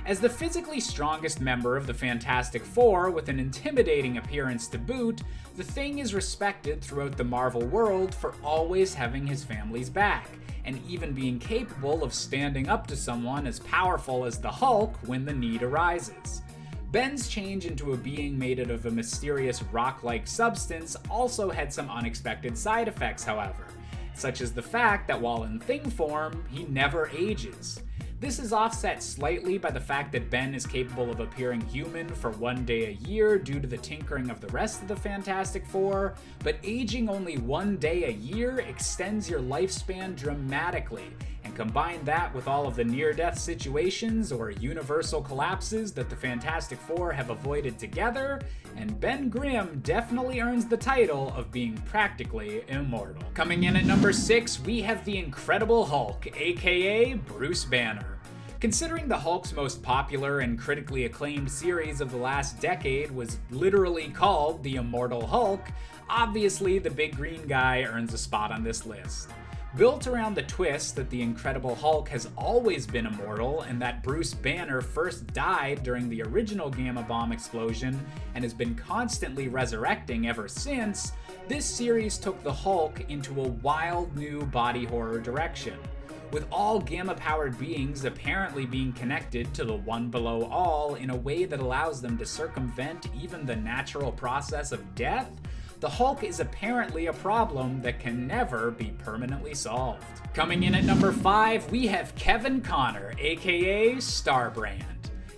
As the physically strongest member of the Fantastic Four with an intimidating appearance to boot, the Thing is respected throughout the Marvel world for always having his family's back, and even being capable of standing up to someone as powerful as the Hulk when the need arises. Ben's change into a being made out of a mysterious rock-like substance also had some unexpected side effects, however, such as the fact that while in Thing form, he never ages. This is offset slightly by the fact that Ben is capable of appearing human for 1 day a year due to the tinkering of the rest of the Fantastic Four, but aging only 1 day a year extends your lifespan dramatically, and combine that with all of the near-death situations or universal collapses that the Fantastic Four have avoided together, and Ben Grimm definitely earns the title of being practically immortal. Coming in at number 6, we have the Incredible Hulk, aka Bruce Banner. Considering the Hulk's most popular and critically acclaimed series of the last decade was literally called the Immortal Hulk, obviously the big green guy earns a spot on this list. Built around the twist that the Incredible Hulk has always been immortal and that Bruce Banner first died during the original Gamma Bomb explosion and has been constantly resurrecting ever since, this series took the Hulk into a wild new body horror direction. With all Gamma-powered beings apparently being connected to the One Below All in a way that allows them to circumvent even the natural process of death, the Hulk is apparently a problem that can never be permanently solved. Coming in at number 5, we have Kevin Connor, aka Starbrand.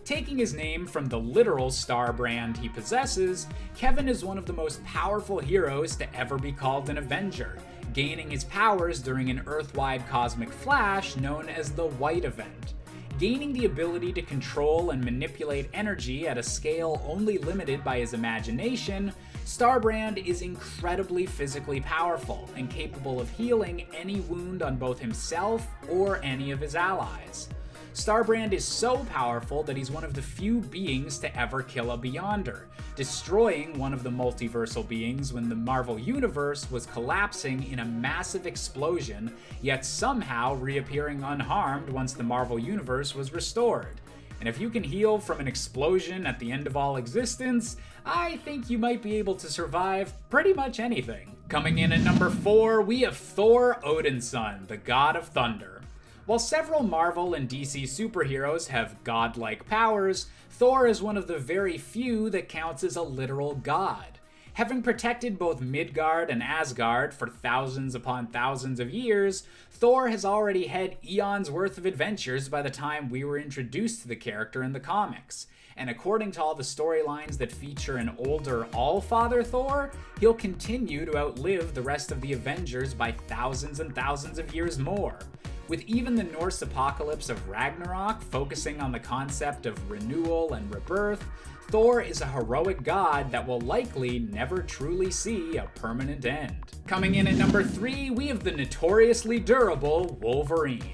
Taking his name from the literal Starbrand he possesses, Kevin is one of the most powerful heroes to ever be called an Avenger, gaining his powers during an Earth-wide cosmic flash known as the White Event. Gaining the ability to control and manipulate energy at a scale only limited by his imagination, Starbrand is incredibly physically powerful and capable of healing any wound on both himself or any of his allies. Starbrand is so powerful that he's one of the few beings to ever kill a Beyonder, destroying one of the multiversal beings when the Marvel Universe was collapsing in a massive explosion, yet somehow reappearing unharmed once the Marvel Universe was restored. And if you can heal from an explosion at the end of all existence, I think you might be able to survive pretty much anything. Coming in at number 4, we have Thor Odinson, the God of Thunder. While several Marvel and DC superheroes have godlike powers, Thor is one of the very few that counts as a literal god. Having protected both Midgard and Asgard for thousands upon thousands of years, Thor has already had eons worth of adventures by the time we were introduced to the character in the comics. And according to all the storylines that feature an older All-Father Thor, he'll continue to outlive the rest of the Avengers by thousands and thousands of years more. With even the Norse apocalypse of Ragnarok focusing on the concept of renewal and rebirth, Thor is a heroic god that will likely never truly see a permanent end. Coming in at number 3, we have the notoriously durable Wolverine.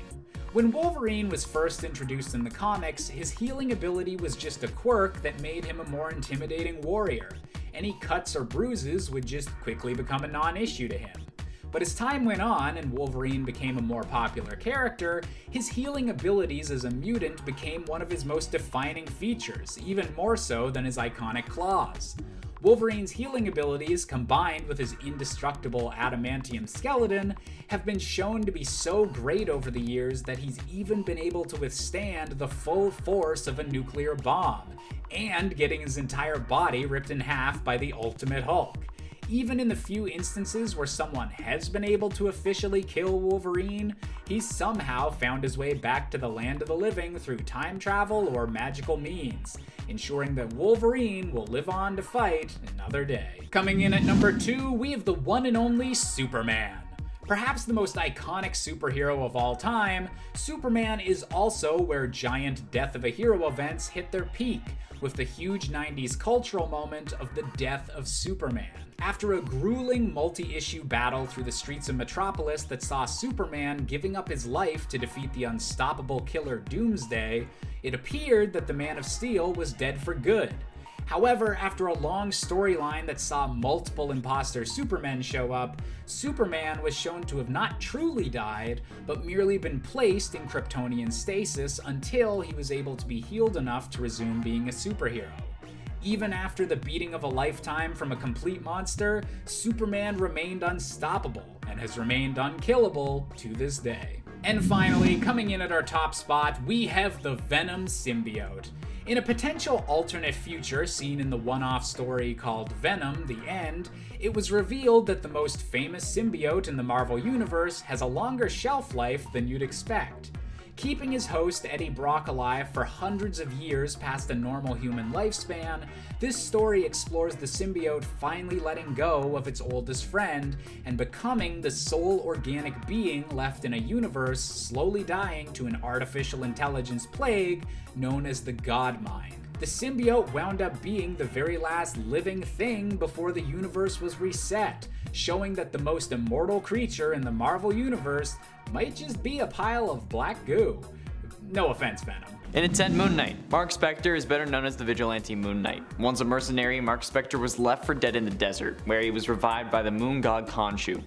When Wolverine was first introduced in the comics, his healing ability was just a quirk that made him a more intimidating warrior. Any cuts or bruises would just quickly become a non-issue to him. But as time went on and Wolverine became a more popular character, his healing abilities as a mutant became one of his most defining features, even more so than his iconic claws. Wolverine's healing abilities, combined with his indestructible adamantium skeleton, have been shown to be so great over the years that he's even been able to withstand the full force of a nuclear bomb, and getting his entire body ripped in half by the Ultimate Hulk. Even in the few instances where someone has been able to officially kill Wolverine, he's somehow found his way back to the land of the living through time travel or magical means, ensuring that Wolverine will live on to fight another day. Coming in at number 2, we have the one and only Superman. Perhaps the most iconic superhero of all time, Superman is also where giant death of a hero events hit their peak, with the huge 90s cultural moment of the death of Superman. After a grueling multi-issue battle through the streets of Metropolis that saw Superman giving up his life to defeat the unstoppable killer Doomsday, it appeared that the Man of Steel was dead for good. However, after a long storyline that saw multiple imposter Supermen show up, Superman was shown to have not truly died, but merely been placed in Kryptonian stasis until he was able to be healed enough to resume being a superhero. Even after the beating of a lifetime from a complete monster, Superman remained unstoppable and has remained unkillable to this day. And finally, coming in at our top spot, we have the Venom Symbiote. In a potential alternate future seen in the one-off story called Venom: The End, it was revealed that the most famous symbiote in the Marvel Universe has a longer shelf life than you'd expect. Keeping his host Eddie Brock alive for hundreds of years past a normal human lifespan, this story explores the symbiote finally letting go of its oldest friend and becoming the sole organic being left in a universe slowly dying to an artificial intelligence plague known as the God Mind. The symbiote wound up being the very last living thing before the universe was reset, showing that the most immortal creature in the Marvel Universe might just be a pile of black goo. No offense, Venom. In its 10, Moon Knight. Mark Spectre is better known as the vigilante Moon Knight. Once a mercenary, Mark Spectre was left for dead in the desert, where he was revived by the moon god Khonshu.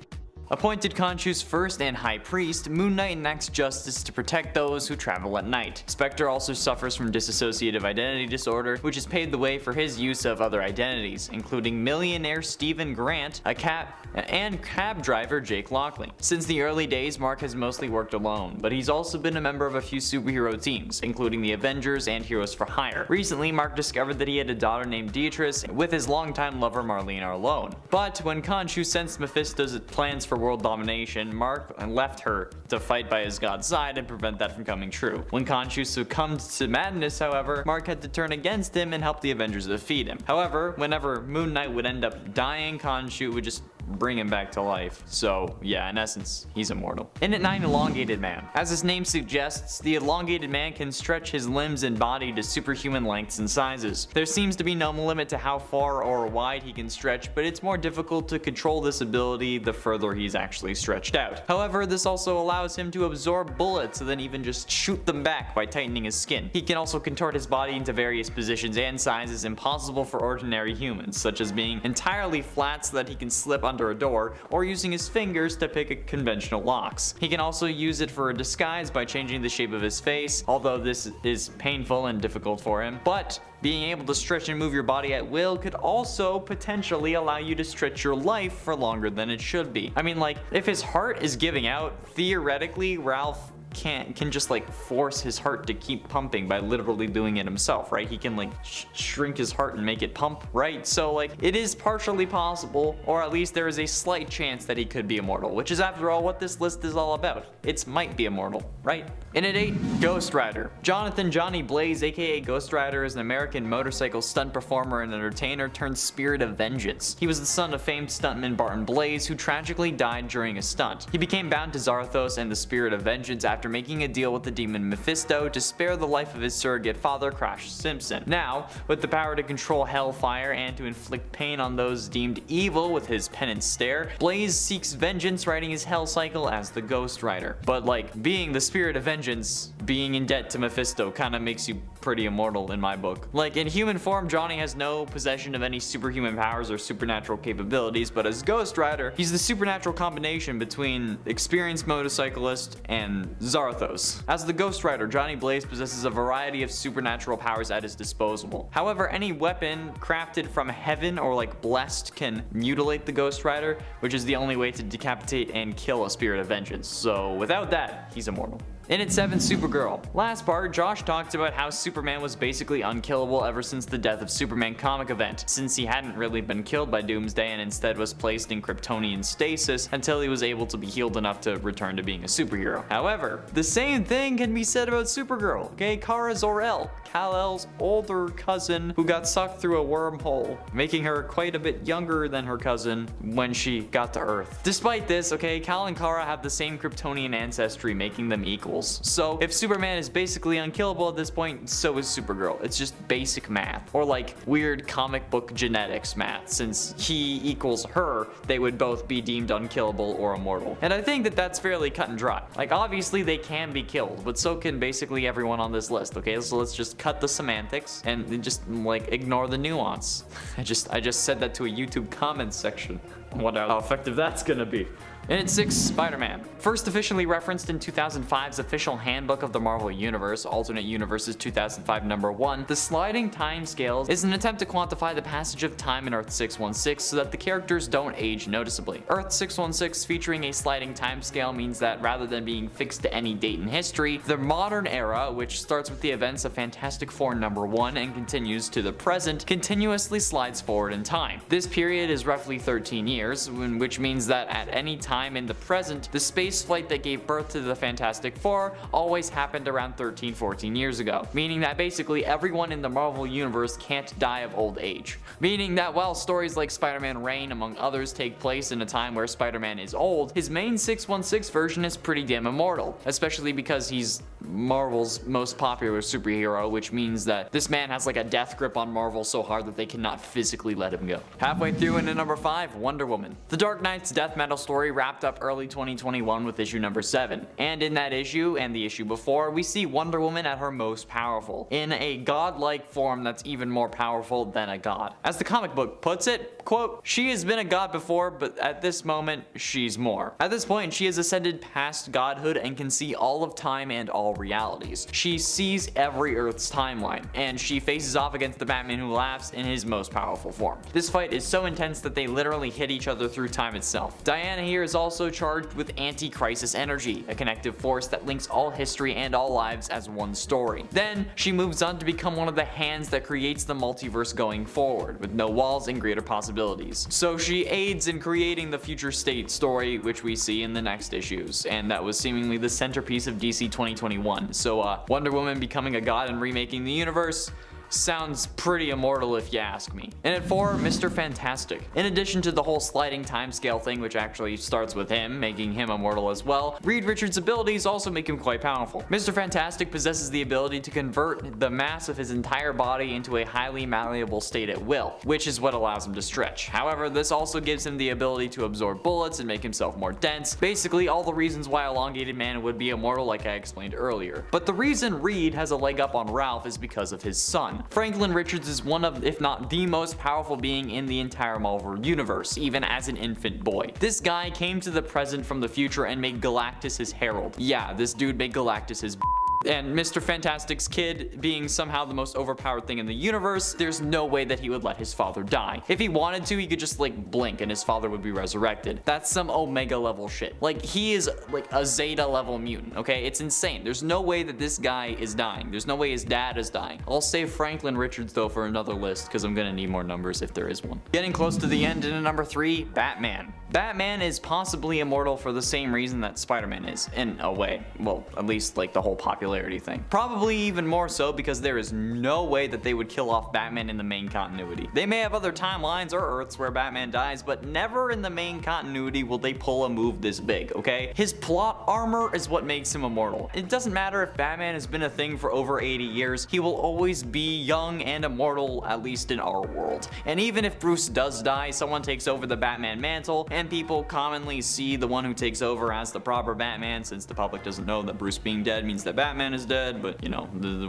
Appointed Khonshu's first and high priest, Moon Knight enacts justice to protect those who travel at night. Spectre also suffers from dissociative identity disorder, which has paved the way for his use of other identities, including millionaire Stephen Grant, and cab driver Jake Lockley. Since the early days, Mark has mostly worked alone, but he's also been a member of a few superhero teams, including the Avengers and Heroes for Hire. Recently, Mark discovered that he had a daughter named Beatrice with his longtime lover Marlene alone. But when Khonshu sensed Mephisto's plans for world domination, Mark left her to fight by his god's side and prevent that from coming true. When Khonshu succumbed to madness, however, Mark had to turn against him and help the Avengers defeat him. However, whenever Moon Knight would end up dying, Khonshu would just bring him back to life. So yeah, in essence, he's immortal. In at 9, Elongated Man. As his name suggests, the Elongated Man can stretch his limbs and body to superhuman lengths and sizes. There seems to be no limit to how far or wide he can stretch, but it's more difficult to control this ability the further he's actually stretched out. However, this also allows him to absorb bullets and then even just shoot them back by tightening his skin. He can also contort his body into various positions and sizes impossible for ordinary humans, such as being entirely flat so that he can slip under a door, or using his fingers to pick a conventional locks. He can also use it for a disguise by changing the shape of his face, although this is painful and difficult for him. But being able to stretch and move your body at will could also potentially allow you to stretch your life for longer than it should be. I mean, like, if his heart is giving out, theoretically, Ralph can just like force his heart to keep pumping by literally doing it himself, right? He can like shrink his heart and make it pump, right? So like it is partially possible, or at least there is a slight chance that he could be immortal, which is after all what this list is all about. It might be immortal, right? In at 8, Ghost Rider. Jonathan Johnny Blaze, aka Ghost Rider, is an American motorcycle stunt performer and entertainer turned spirit of vengeance. He was the son of famed stuntman Barton Blaze, who tragically died during a stunt. He became bound to Zarthos and the spirit of vengeance after making a deal with the demon Mephisto to spare the life of his surrogate father, Crash Simpson. Now, with the power to control hellfire and to inflict pain on those deemed evil with his penance stare, Blaze seeks vengeance, riding his hell cycle as the Ghost Rider. But like, being the spirit of vengeance, being in debt to Mephisto kinda makes you pretty immortal in my book. Like, in human form, Johnny has no possession of any superhuman powers or supernatural capabilities, but as Ghost Rider, he's the supernatural combination between experienced motorcyclist and Zarthos. As the Ghost Rider, Johnny Blaze possesses a variety of supernatural powers at his disposal. However, any weapon crafted from heaven or like blessed can mutilate the Ghost Rider, which is the only way to decapitate and kill a spirit of vengeance. So without that, he's immortal. In at 7, Supergirl. Last part, Josh talked about how Superman was basically unkillable ever since the Death of Superman comic event, since he hadn't really been killed by Doomsday and instead was placed in Kryptonian stasis until he was able to be healed enough to return to being a superhero. However, the same thing can be said about Supergirl, okay? Kara Zor-El, Kal-El's older cousin who got sucked through a wormhole, making her quite a bit younger than her cousin when she got to Earth. Despite this, okay, Kal and Kara have the same Kryptonian ancestry, making them equals. So if Superman is basically unkillable at this point, so is Supergirl. It's just basic math, or like weird comic book genetics math. Since he equals her, they would both be deemed unkillable or immortal. And I think that that's fairly cut and dry. Like, obviously they can be killed, but so can basically everyone on this list, okay? So let's just cut the semantics and just like ignore the nuance. I just said that to a YouTube comments section. Wonder how effective that's gonna be. And at 6, Spider-Man. First officially referenced in 2005's official handbook of the Marvel Universe, Alternate Universes 2005 number 1, the sliding time scales is an attempt to quantify the passage of time in Earth 616 so that the characters don't age noticeably. Earth 616 featuring a sliding time scale means that rather than being fixed to any date in history, the modern era, which starts with the events of Fantastic Four number 1 and continues to the present, continuously slides forward in time. This period is roughly 13 years, which means that at any time in the present, the space flight that gave birth to the Fantastic Four always happened around 13-14 years ago, meaning that basically everyone in the Marvel Universe can't die of old age. Meaning that while stories like Spider-Man Reign, among others, take place in a time where Spider-Man is old, his main 616 version is pretty damn immortal, especially because he's Marvel's most popular superhero, which means that this man has like a death grip on Marvel so hard that they cannot physically let him go. Halfway through into number 5, Wonder Woman. The Dark Knight's death metal story wraps wrapped up early 2021 with issue number 7. And in that issue, and the issue before, we see Wonder Woman at her most powerful, in a godlike form that's even more powerful than a god. As the comic book puts it, quote, "She has been a god before, but at this moment, she's more. At this point, she has ascended past godhood and can see all of time and all realities. She sees every Earth's timeline, and she faces off against the Batman who laughs in his most powerful form. This fight is so intense that they literally hit each other through time itself. Diana here is also charged with anti-crisis energy, a connective force that links all history and all lives as one story. Then, she moves on to become one of the hands that creates the multiverse going forward, with no walls and greater possibilities. So she aids in creating the future state story, which we see in the next issues, and that was seemingly the centerpiece of DC 2021. So Wonder Woman becoming a god and remaking the universe sounds pretty immortal if you ask me. And at 4, Mr. Fantastic. In addition to the whole sliding timescale thing, which actually starts with him, making him immortal as well, Reed Richards' abilities also make him quite powerful. Mr. Fantastic possesses the ability to convert the mass of his entire body into a highly malleable state at will, which is what allows him to stretch. However, this also gives him the ability to absorb bullets and make himself more dense, basically all the reasons why Elongated Man would be immortal like I explained earlier. But the reason Reed has a leg up on Ralph is because of his son. Franklin Richards is one of, if not the most powerful being in the entire Marvel universe, even as an infant boy. This guy came to the present from the future and made Galactus his herald. Yeah, this dude made Galactus his and Mr. Fantastic's kid being somehow the most overpowered thing in the universe, there's no way that he would let his father die. If he wanted to, he could just like blink and his father would be resurrected. That's some Omega level shit. Like, he is like a Zeta level mutant, okay? It's insane. There's no way that this guy is dying. There's no way his dad is dying. I'll save Franklin Richards though for another list because I'm gonna need more numbers if there is one. Getting close to the end, in number 3, Batman. Batman is possibly immortal for the same reason that Spider-Man is, in a way. Well, at least like the whole popularity thing. Probably even more so because there is no way that they would kill off Batman in the main continuity. They may have other timelines or Earths where Batman dies, but never in the main continuity will they pull a move this big, okay? His plot armor is what makes him immortal. It doesn't matter if Batman has been a thing for over 80 years, he will always be young and immortal, at least in our world. And even if Bruce does die, someone takes over the Batman mantle, and people commonly see the one who takes over as the proper Batman, since the public doesn't know that Bruce being dead means that Batman is dead, but you know,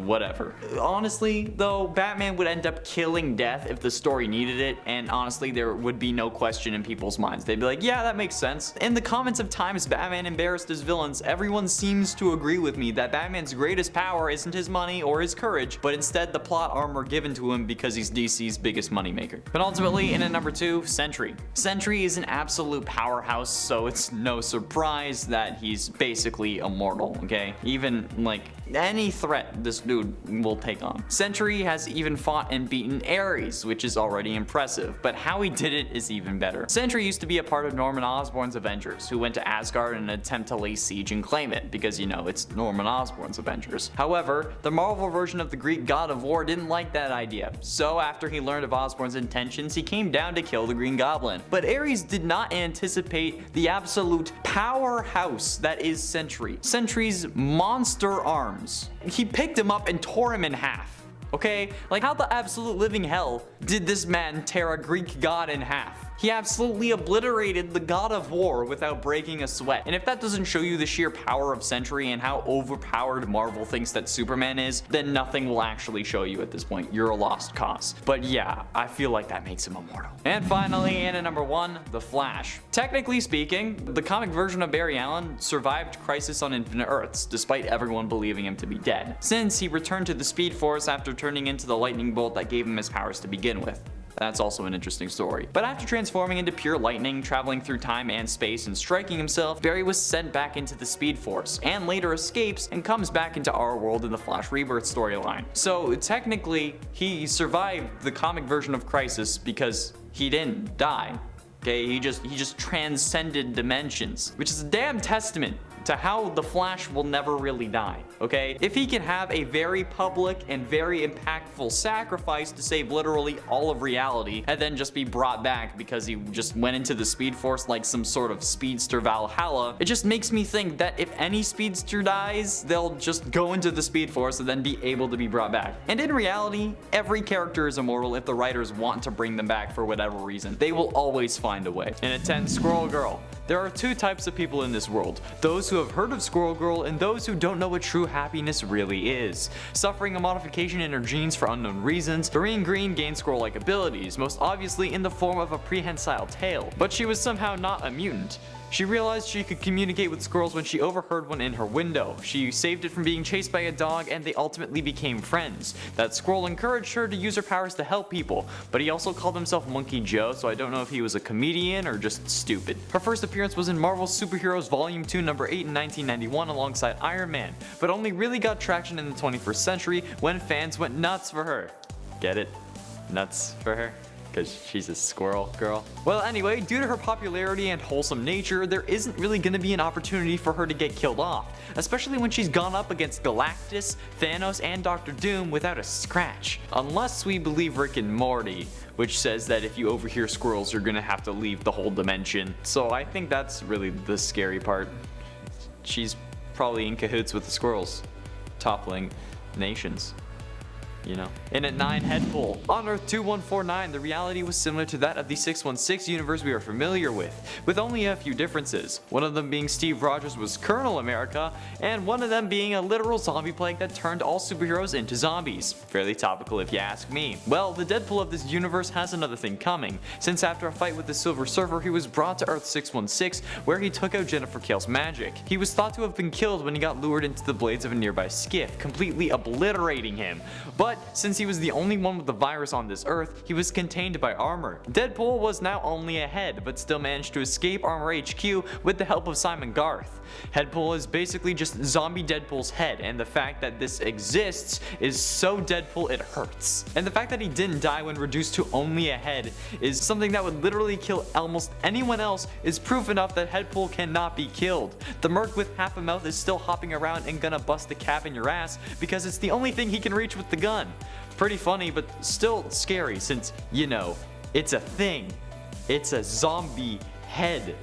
whatever. Honestly though, Batman would end up killing Death if the story needed it, and honestly there would be no question in people's minds. They'd be like, yeah, that makes sense. In the comments of times Batman embarrassed his villains, everyone seems to agree with me that Batman's greatest power isn't his money or his courage, but instead the plot armor given to him because he's DC's biggest moneymaker. But ultimately, in at number 2, Sentry. Sentry is an absolute powerhouse, so it's no surprise that he's basically immortal, okay? Even like any threat this dude will take on. Sentry has even fought and beaten Ares, which is already impressive, but how he did it is even better. Sentry used to be a part of Norman Osborn's Avengers, who went to Asgard in an attempt to lay siege and claim it, because you know, it's Norman Osborn's Avengers. However, the Marvel version of the Greek god of war didn't like that idea, so after he learned of Osborn's intentions, he came down to kill the Green Goblin. But Ares did not anticipate the absolute powerhouse that is Sentry. Sentry's monster arms. He picked him up and tore him in half. Okay? Like, how the absolute living hell did this man tear a Greek god in half? He absolutely obliterated the god of war without breaking a sweat. And if that doesn't show you the sheer power of Sentry and how overpowered Marvel thinks that Superman is, then nothing will actually show you at this point. You're a lost cause. But yeah, I feel like that makes him immortal. And finally, in at number 1, The Flash. Technically speaking, the comic version of Barry Allen survived Crisis on Infinite Earths, despite everyone believing him to be dead, since he returned to the Speed Force after turning into the lightning bolt that gave him his powers to begin with. That's also an interesting story. But after transforming into pure lightning, traveling through time and space, and striking himself, Barry was sent back into the Speed Force, and later escapes and comes back into our world in the Flash Rebirth storyline. So technically, he survived the comic version of Crisis because he didn't die. Okay, he just transcended dimensions, which is a damn testament to how the Flash will never really die, okay? If he can have a very public and very impactful sacrifice to save literally all of reality and then just be brought back because he just went into the Speed Force like some sort of speedster Valhalla, it just makes me think that if any speedster dies, they'll just go into the Speed Force and then be able to be brought back. And in reality, every character is immortal if the writers want to bring them back for whatever reason. They will always find a way. In at 10, Squirrel Girl. There are two types of people in this world, those who have heard of Squirrel Girl and those who don't know what true happiness really is. Suffering a modification in her genes for unknown reasons, Doreen Green gained squirrel-like abilities, most obviously in the form of a prehensile tail, but she was somehow not a mutant. She realized she could communicate with squirrels when she overheard one in her window. She saved it from being chased by a dog and they ultimately became friends. That squirrel encouraged her to use her powers to help people, but he also called himself Monkey Joe, so I don't know if he was a comedian or just stupid. Her first appearance was in Marvel's Superheroes Volume 2 number 8 in 1991 alongside Iron Man, but only really got traction in the 21st century when fans went nuts for her. Get it? Nuts for her? Because she's a squirrel girl. Well, anyway, due to her popularity and wholesome nature, there isn't really gonna be an opportunity for her to get killed off, especially when she's gone up against Galactus, Thanos, and Doctor Doom without a scratch. Unless we believe Rick and Morty, which says that if you overhear squirrels, you're gonna have to leave the whole dimension. So I think that's really the scary part. She's probably in cahoots with the squirrels, toppling nations. You know. And at 9, Deadpool. On Earth 2149, the reality was similar to that of the 616 universe we are familiar with only a few differences. One of them being Steve Rogers was Colonel America, and one of them being a literal zombie plague that turned all superheroes into zombies. Fairly topical if you ask me. Well, the Deadpool of this universe has another thing coming, since after a fight with the Silver Surfer, he was brought to Earth 616, where he took out Jennifer Kale's magic. He was thought to have been killed when he got lured into the blades of a nearby skiff, completely obliterating him. But since he was the only one with the virus on this Earth, he was contained by armor. Deadpool was now only a head, but still managed to escape Armor HQ with the help of Simon Garth. Deadpool is basically just zombie Deadpool's head, and the fact that this exists is so Deadpool it hurts. And the fact that he didn't die when reduced to only a head is something that would literally kill almost anyone else is proof enough that Deadpool cannot be killed. The merc with half a mouth is still hopping around and gonna bust the cap in your ass because it's the only thing he can reach with the gun. Pretty funny, but still scary since, you know, it's a thing. It's a zombie head.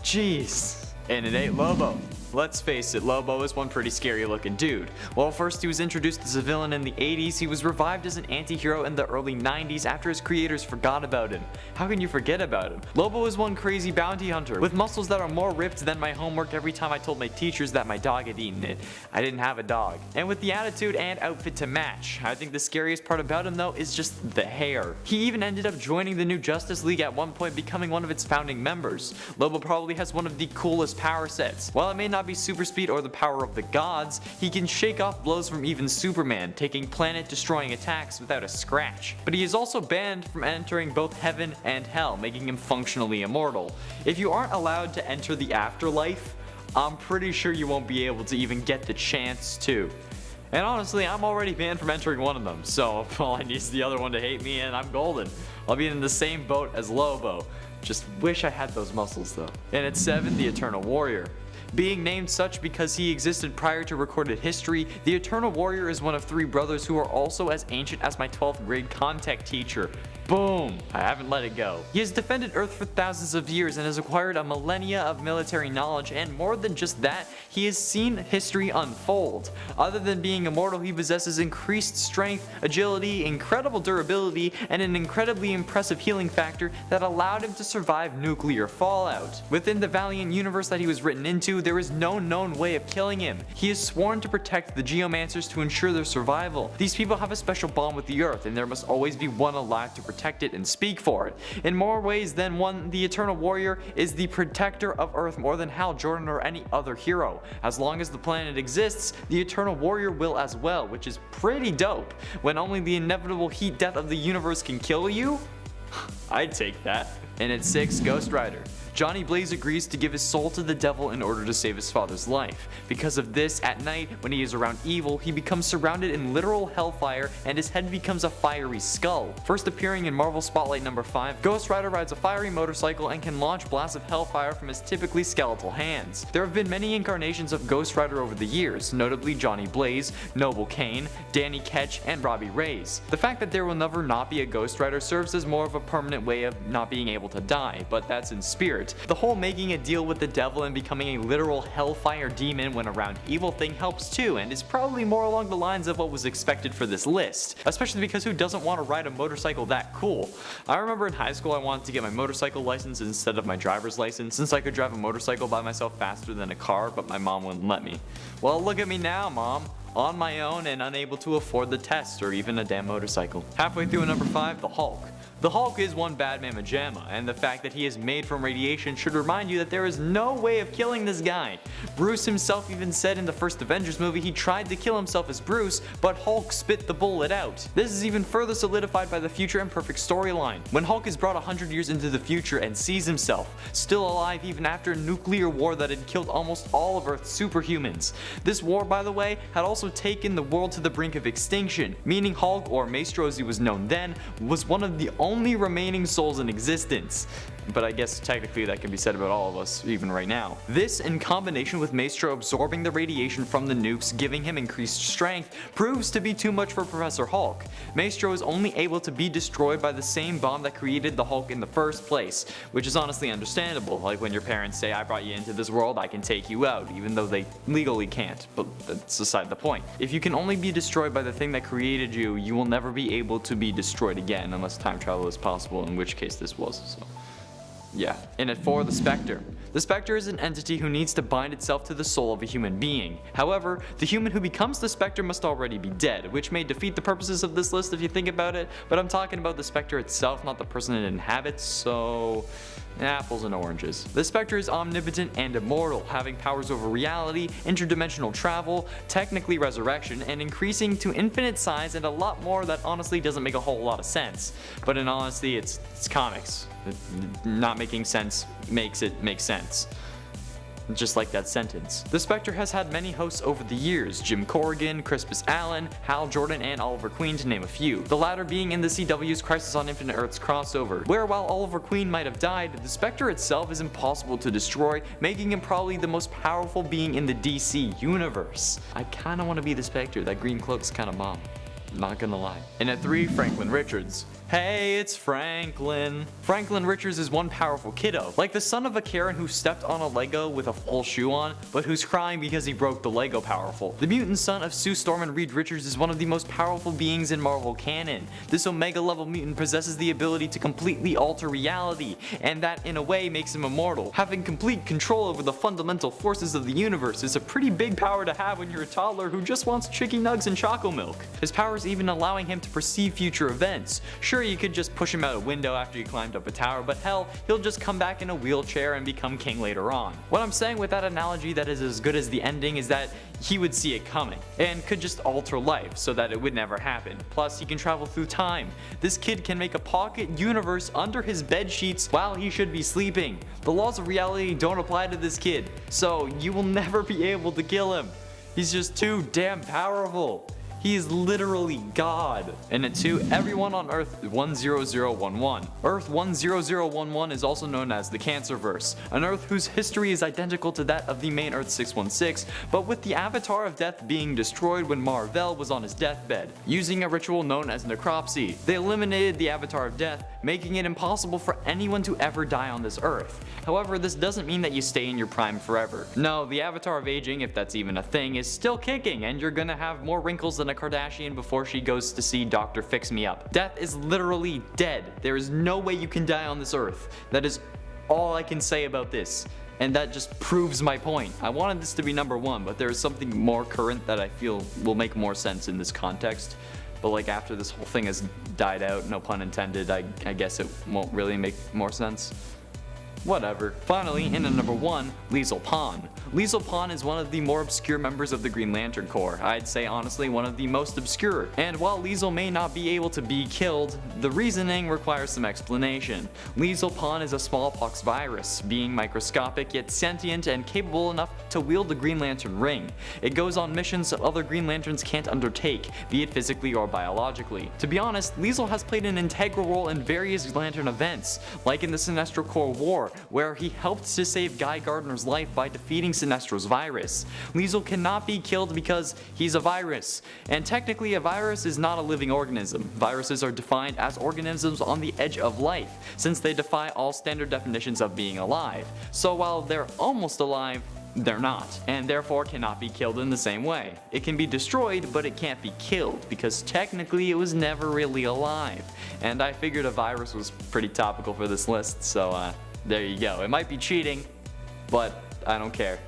Jeez. And it ain't Lobo. Let's face it, Lobo is one pretty scary looking dude. While first he was introduced as a villain in the 80s, he was revived as an anti-hero in the early 90s after his creators forgot about him. How can you forget about him? Lobo is one crazy bounty hunter, with muscles that are more ripped than my homework every time I told my teachers that my dog had eaten it. I didn't have a dog. And with the attitude and outfit to match. I think the scariest part about him though is just the hair. He even ended up joining the new Justice League at one point, becoming one of its founding members. Lobo probably has one of the coolest power sets. While it may not be super speed or the power of the gods, he can shake off blows from even Superman, taking planet-destroying attacks without a scratch. But he is also banned from entering both heaven and hell, making him functionally immortal. If you aren't allowed to enter the afterlife, I'm pretty sure you won't be able to even get the chance to. And honestly, I'm already banned from entering one of them, so all I need is the other one to hate me and I'm golden. I'll be in the same boat as Lobo. Just wish I had those muscles though. And at 7, the Eternal Warrior. Being named such because he existed prior to recorded history, the Eternal Warrior is one of 3 brothers who are also as ancient as my 12th grade contact teacher. Boom! I haven't let it go. He has defended Earth for thousands of years and has acquired a millennia of military knowledge, and more than just that, he has seen history unfold. Other than being immortal, he possesses increased strength, agility, incredible durability, and an incredibly impressive healing factor that allowed him to survive nuclear fallout. Within the Valiant universe that he was written into, there is no known way of killing him. He is sworn to protect the Geomancers to ensure their survival. These people have a special bond with the Earth, and there must always be one alive to protect it and speak for it. In more ways than one, the Eternal Warrior is the protector of Earth more than Hal Jordan or any other hero. As long as the planet exists, the Eternal Warrior will as well, which is pretty dope. When only the inevitable heat death of the universe can kill you? I'd take that. And at 6, Ghost Rider. Johnny Blaze agrees to give his soul to the devil in order to save his father's life. Because of this, at night, when he is around evil, he becomes surrounded in literal hellfire and his head becomes a fiery skull. First appearing in Marvel Spotlight number 5, Ghost Rider rides a fiery motorcycle and can launch blasts of hellfire from his typically skeletal hands. There have been many incarnations of Ghost Rider over the years, notably Johnny Blaze, Noble Kane, Danny Ketch, and Robbie Reyes. The fact that there will never not be a Ghost Rider serves as more of a permanent way of not being able to die, but that's in spirit. weird. The whole making a deal with the devil and becoming a literal hellfire demon when around evil thing helps too, and is probably more along the lines of what was expected for this list, especially because who doesn't want to ride a motorcycle that cool? I remember in high school I wanted to get my motorcycle license instead of my driver's license since I could drive a motorcycle by myself faster than a car, but my mom wouldn't let me. Well, look at me now, Mom. On my own and unable to afford the test or even a damn motorcycle. Halfway through at number 5, the Hulk. The Hulk is one bad mamma jamma, and the fact that he is made from radiation should remind you that there is no way of killing this guy. Bruce himself even said in the first Avengers movie he tried to kill himself as Bruce, but Hulk spit the bullet out. This is even further solidified by the Future Imperfect storyline, when Hulk is brought 100 years into the future and sees himself, still alive even after a nuclear war that had killed almost all of Earth's superhumans. This war, by the way, had also taken the world to the brink of extinction, meaning Hulk, or Maestro as he was known then, was one of the only remaining souls in existence. But I guess technically that can be said about all of us, even right now. This, in combination with Maestro absorbing the radiation from the nukes, giving him increased strength, proves to be too much for Professor Hulk. Maestro is only able to be destroyed by the same bomb that created the Hulk in the first place, which is honestly understandable, like when your parents say, I brought you into this world, I can take you out, even though they legally can't, but that's aside the point. If you can only be destroyed by the thing that created you, you will never be able to be destroyed again, unless time travel is possible, in which case this was, so. Yeah. And at 4, the Spectre. The Spectre is an entity who needs to bind itself to the soul of a human being. However, the human who becomes the Spectre must already be dead, which may defeat the purposes of this list if you think about it, but I'm talking about the Spectre itself, not the person it inhabits, so apples and oranges. The Spectre is omnipotent and immortal, having powers over reality, interdimensional travel, technically resurrection, and increasing to infinite size and a lot more that honestly doesn't make a whole lot of sense. But in honesty, it's comics. Not making sense makes it make sense. Just like that sentence. The Spectre has had many hosts over the years, Jim Corrigan, Crispus Allen, Hal Jordan, and Oliver Queen to name a few, the latter being in the CW's Crisis on Infinite Earths crossover, where while Oliver Queen might have died, the Spectre itself is impossible to destroy, making him probably the most powerful being in the DC universe. I kinda wanna be the Spectre, that green cloak's kinda bomb. Not gonna lie. And at 3, Franklin Richards. Hey, it's Franklin. Franklin Richards is one powerful kiddo, like the son of a Karen who stepped on a Lego with a full shoe on, but who's crying because he broke the Lego powerful. The mutant son of Sue Storm and Reed Richards is one of the most powerful beings in Marvel canon. This Omega level mutant possesses the ability to completely alter reality, and that in a way makes him immortal. Having complete control over the fundamental forces of the universe is a pretty big power to have when you're a toddler who just wants chicky nugs and choco milk. His powers even allowing him to perceive future events. Sure, you could just push him out a window after you climbed up a tower, but hell, he'll just come back in a wheelchair and become king later on. What I'm saying with that analogy that is as good as the ending is that he would see it coming, and could just alter life so that it would never happen. Plus, he can travel through time. This kid can make a pocket universe under his bed sheets while he should be sleeping. The laws of reality don't apply to this kid, so you will never be able to kill him. He's just too damn powerful. He is literally God. And at 2, everyone on Earth 10011. Earth 10011 is also known as the Cancerverse, an Earth whose history is identical to that of the main Earth 616, but with the Avatar of Death being destroyed when Mar-Vell was on his deathbed, using a ritual known as necropsy. They eliminated the Avatar of Death, making it impossible for anyone to ever die on this Earth. However, this doesn't mean that you stay in your prime forever. No, the Avatar of Aging, if that's even a thing, is still kicking, and you're gonna have more wrinkles than a Kardashian before she goes to see Dr. Fix Me Up. Death is literally dead. There is no way you can die on this Earth. That is all I can say about this. And that just proves my point. I wanted this to be number 1, but there is something more current that I feel will make more sense in this context. But like after this whole thing has died out, no pun intended, I guess it won't really make more sense. Whatever. Finally, in at number 1, Liesel Pond. Liesel Pond is one of the more obscure members of the Green Lantern Corps. I'd say honestly one of the most obscure. And while Liesel may not be able to be killed, the reasoning requires some explanation. Liesel Pond is a smallpox virus, being microscopic yet sentient and capable enough to wield the Green Lantern ring. It goes on missions that other Green Lanterns can't undertake, be it physically or biologically. To be honest, Liesel has played an integral role in various Lantern events, like in the Sinestro Corps War, where he helped to save Guy Gardner's life by defeating Sinestro's virus. Liesel cannot be killed because he's a virus, and technically a virus is not a living organism. Viruses are defined as organisms on the edge of life, since they defy all standard definitions of being alive. So while they're almost alive, they're not, and therefore cannot be killed in the same way. It can be destroyed, but it can't be killed, because technically it was never really alive. And I figured a virus was pretty topical for this list, so there you go. It might be cheating, but I don't care.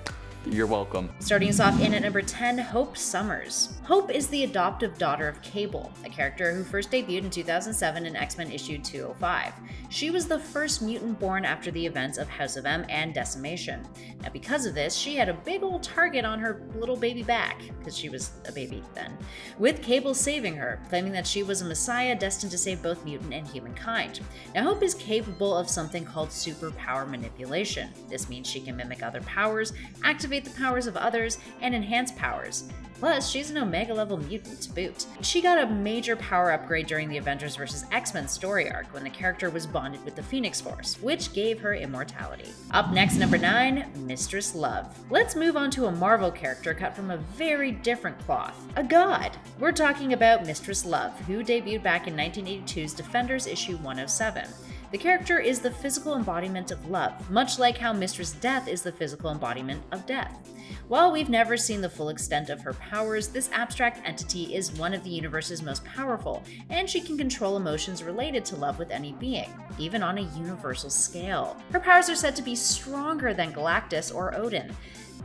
You're welcome. Starting us off in at number 10, Hope Summers. Hope is the adoptive daughter of Cable, a character who first debuted in 2007 in X-Men issue 205. She was the first mutant born after the events of House of M and Decimation. Now because of this, she had a big old target on her little baby back, because she was a baby then, with Cable saving her, claiming that she was a messiah destined to save both mutant and humankind. Now Hope is capable of something called superpower manipulation. This means she can mimic other powers, activate the powers of others, and enhance powers. Plus, she's an Omega level mutant to boot. She got a major power upgrade during the Avengers vs. X-Men story arc when the character was bonded with the Phoenix Force, which gave her immortality. Up next, number 9, Mistress Love. Let's move on to a Marvel character cut from a very different cloth, a god. We're talking about Mistress Love, who debuted back in 1982's Defenders issue 107. The character is the physical embodiment of love, much like how Mistress Death is the physical embodiment of death. While we've never seen the full extent of her powers, this abstract entity is one of the universe's most powerful, and she can control emotions related to love with any being, even on a universal scale. Her powers are said to be stronger than Galactus or Odin,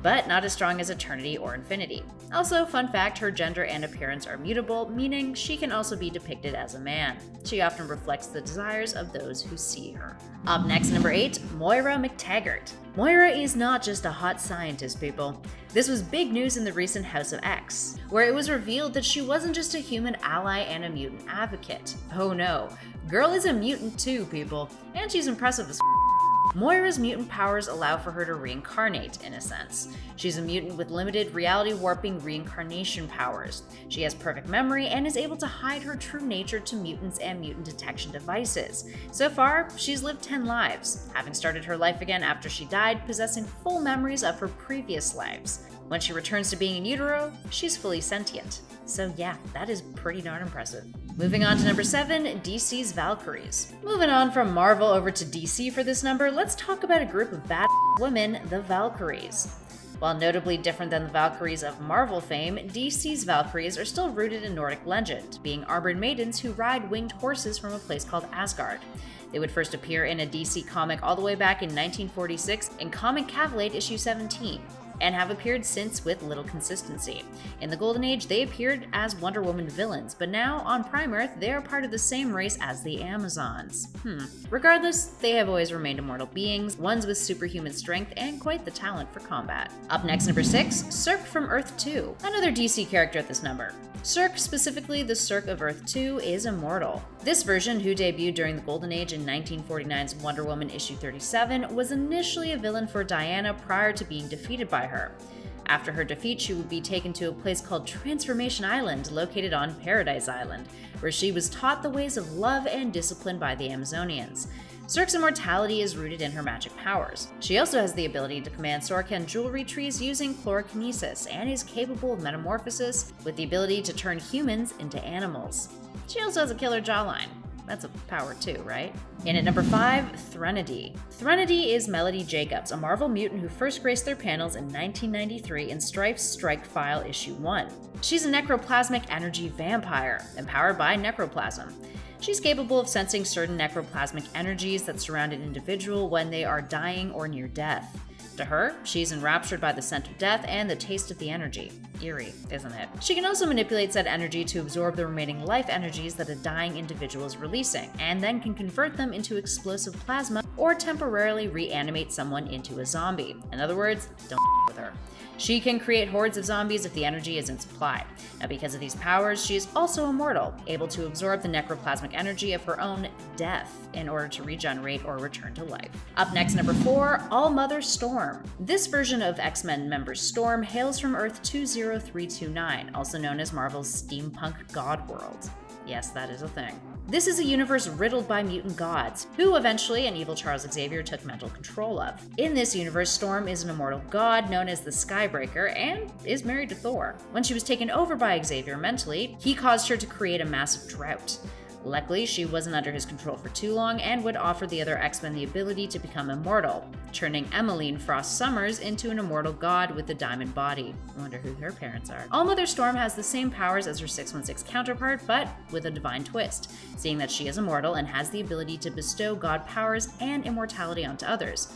but not as strong as Eternity or Infinity. Also, fun fact, her gender and appearance are mutable, meaning she can also be depicted as a man. She often reflects the desires of those who see her. Up next, number 8, Moira Mctaggart. Moira is not just a hot scientist, people. This was big news in the recent House of X, where it was revealed that she wasn't just a human ally and a mutant advocate. Oh no, girl is a mutant too, people, and she's impressive as Moira's mutant powers allow for her to reincarnate, in a sense. She's a mutant with limited reality warping reincarnation powers. She has perfect memory and is able to hide her true nature to mutants and mutant detection devices. So far, she's lived 10 lives, having started her life again after she died, possessing full memories of her previous lives. When she returns to being in utero, she's fully sentient. So yeah, that is pretty darn impressive. Moving on to number 7, DC's Valkyries. Moving on from Marvel over to DC for this number, let's talk about a group of bad women, the Valkyries. While notably different than the Valkyries of Marvel fame, DC's Valkyries are still rooted in Nordic legend, being armored maidens who ride winged horses from a place called Asgard. They would first appear in a DC comic all the way back in 1946 in Comic Cavalade issue 17. And have appeared since with little consistency. In the Golden Age, they appeared as Wonder Woman villains, but now on Prime Earth, they are part of the same race as the Amazons. Regardless, they have always remained immortal beings, ones with superhuman strength and quite the talent for combat. Up next, number 6, Cirque from Earth 2. Another DC character at this number. Cirque, specifically the Cirque of Earth 2, is immortal. This version, who debuted during the Golden Age in 1949's Wonder Woman issue 37, was initially a villain for Diana prior to being defeated by her. After her defeat, she would be taken to a place called Transformation Island, located on Paradise Island, where she was taught the ways of love and discipline by the Amazonians. Cirque's immortality is rooted in her magic powers. She also has the ability to command Sorkan jewelry trees using chlorokinesis, and is capable of metamorphosis with the ability to turn humans into animals. She also has a killer jawline. That's a power too, right? In at number 5, Threnody. Threnody is Melody Jacobs, a Marvel mutant who first graced their panels in 1993 in Strife's Strike File issue 1. She's a necroplasmic energy vampire, empowered by necroplasm. She's capable of sensing certain necroplasmic energies that surround an individual when they are dying or near death. To her, she's enraptured by the scent of death and the taste of the energy. Eerie, isn't it? She can also manipulate said energy to absorb the remaining life energies that a dying individual is releasing, and then can convert them into explosive plasma or temporarily reanimate someone into a zombie. In other words, don't with her. She can create hordes of zombies if the energy is in supply. Now, because of these powers, she is also immortal, able to absorb the necroplasmic energy of her own death in order to regenerate or return to life. Up next, number 4, All-Mother Storm. This version of X-Men member Storm hails from Earth 20329, also known as Marvel's steampunk god world. Yes, that is a thing. This is a universe riddled by mutant gods, who eventually an evil Charles Xavier took mental control of. In this universe, Storm is an immortal god known as the Skybreaker and is married to Thor. When she was taken over by Xavier mentally, he caused her to create a massive drought. Luckily, she wasn't under his control for too long and would offer the other X-Men the ability to become immortal, turning Emmeline Frost Summers into an immortal god with a diamond body. I wonder who her parents are. All-Mother Storm has the same powers as her 616 counterpart, but with a divine twist, seeing that she is immortal and has the ability to bestow god powers and immortality onto others.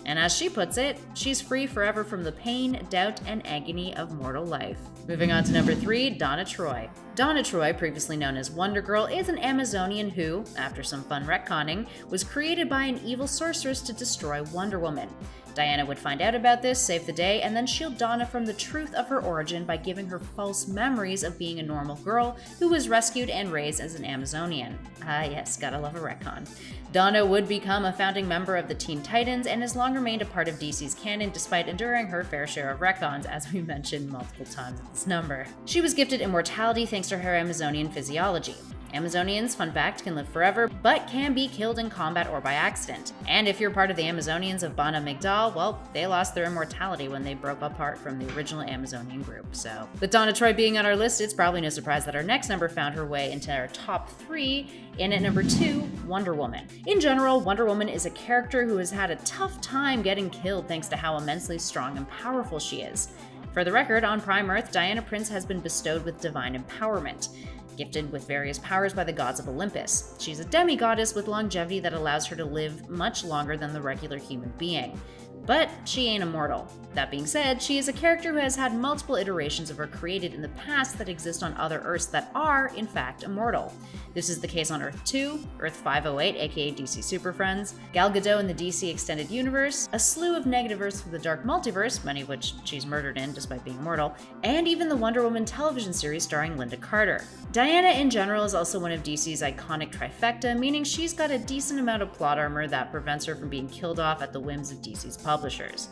And as she puts it, she's free forever from the pain, doubt, and agony of mortal life. Moving on to number 3, Donna Troy. Donna Troy, previously known as Wonder Girl, is an Amazonian who, after some fun retconning, was created by an evil sorceress to destroy Wonder Woman. Diana would find out about this, save the day, and then shield Donna from the truth of her origin by giving her false memories of being a normal girl who was rescued and raised as an Amazonian. Ah yes, gotta love a retcon. Donna would become a founding member of the Teen Titans and has long remained a part of DC's canon despite enduring her fair share of retcons, as we mentioned multiple times at this number. She was gifted immortality thanks to her Amazonian physiology. Amazonians, fun fact, can live forever, but can be killed in combat or by accident. And if you're part of the Amazonians of Bana Migdal, well, they lost their immortality when they broke apart from the original Amazonian group, so. With Donna Troy being on our list, it's probably no surprise that our next number found her way into our top 3, and at number 2, Wonder Woman. In general, Wonder Woman is a character who has had a tough time getting killed thanks to how immensely strong and powerful she is. For the record, on Prime Earth, Diana Prince has been bestowed with divine empowerment, gifted with various powers by the gods of Olympus. She's a demigoddess with longevity that allows her to live much longer than the regular human being. But she ain't immortal. That being said, she is a character who has had multiple iterations of her created in the past that exist on other Earths that are, in fact, immortal. This is the case on Earth 2, Earth 508, aka DC Super Friends, Gal Gadot in the DC Extended Universe, a slew of negative Earths for the Dark Multiverse, many of which she's murdered in despite being immortal, and even the Wonder Woman television series starring Linda Carter. Diana in general is also one of DC's iconic trifecta, meaning she's got a decent amount of plot armor that prevents her from being killed off at the whims of DC's publishers.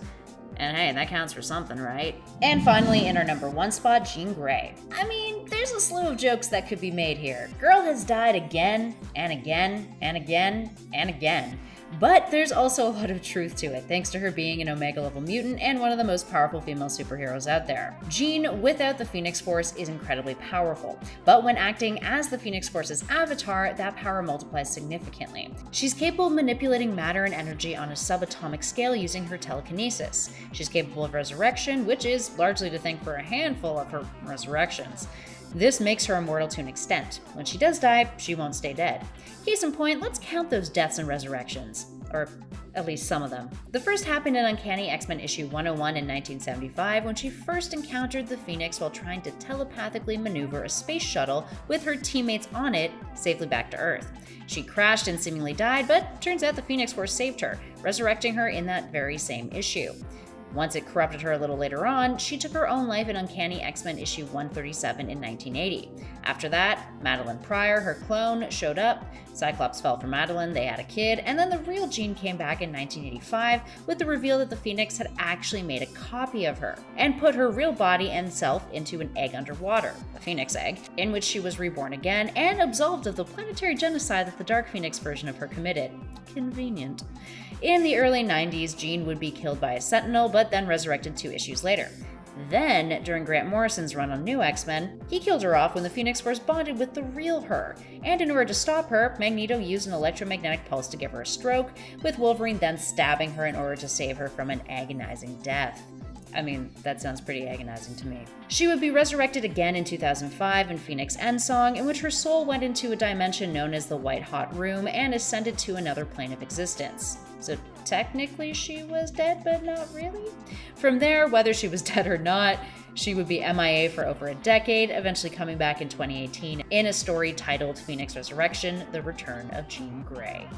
And hey, that counts for something, right? And finally, in our number 1 spot, Jean Grey. I mean, there's a slew of jokes that could be made here. Girl has died again, and again, and again, and again. But there's also a lot of truth to it, thanks to her being an Omega-level mutant and one of the most powerful female superheroes out there. Jean, without the Phoenix Force, is incredibly powerful, but when acting as the Phoenix Force's avatar, that power multiplies significantly. She's capable of manipulating matter and energy on a subatomic scale using her telekinesis. She's capable of resurrection, which is largely to thank for a handful of her resurrections. This makes her immortal to an extent. When she does die, she won't stay dead. Case in point, let's count those deaths and resurrections. Or at least some of them. The first happened in Uncanny X-Men issue 101 in 1975 when she first encountered the Phoenix while trying to telepathically maneuver a space shuttle with her teammates on it safely back to Earth. She crashed and seemingly died, but turns out the Phoenix Force saved her, resurrecting her in that very same issue. Once it corrupted her a little later on, she took her own life in Uncanny X-Men issue 137 in 1980. After that, Madeline Pryor, her clone, showed up, Cyclops fell for Madeline, they had a kid, and then the real Jean came back in 1985 with the reveal that the Phoenix had actually made a copy of her, and put her real body and self into an egg underwater, a Phoenix egg, in which she was reborn again and absolved of the planetary genocide that the Dark Phoenix version of her committed. Convenient. In the early 90s, Jean would be killed by a Sentinel, but then resurrected 2 issues later. Then, during Grant Morrison's run on New X-Men, he killed her off when the Phoenix Force bonded with the real her, and in order to stop her, Magneto used an electromagnetic pulse to give her a stroke, with Wolverine then stabbing her in order to save her from an agonizing death. I mean, that sounds pretty agonizing to me. She would be resurrected again in 2005 in Phoenix Endsong, in which her soul went into a dimension known as the White Hot Room and ascended to another plane of existence. So technically she was dead, but not really? From there, whether she was dead or not, she would be MIA for over a decade, eventually coming back in 2018 in a story titled Phoenix Resurrection: The Return of Jean Grey.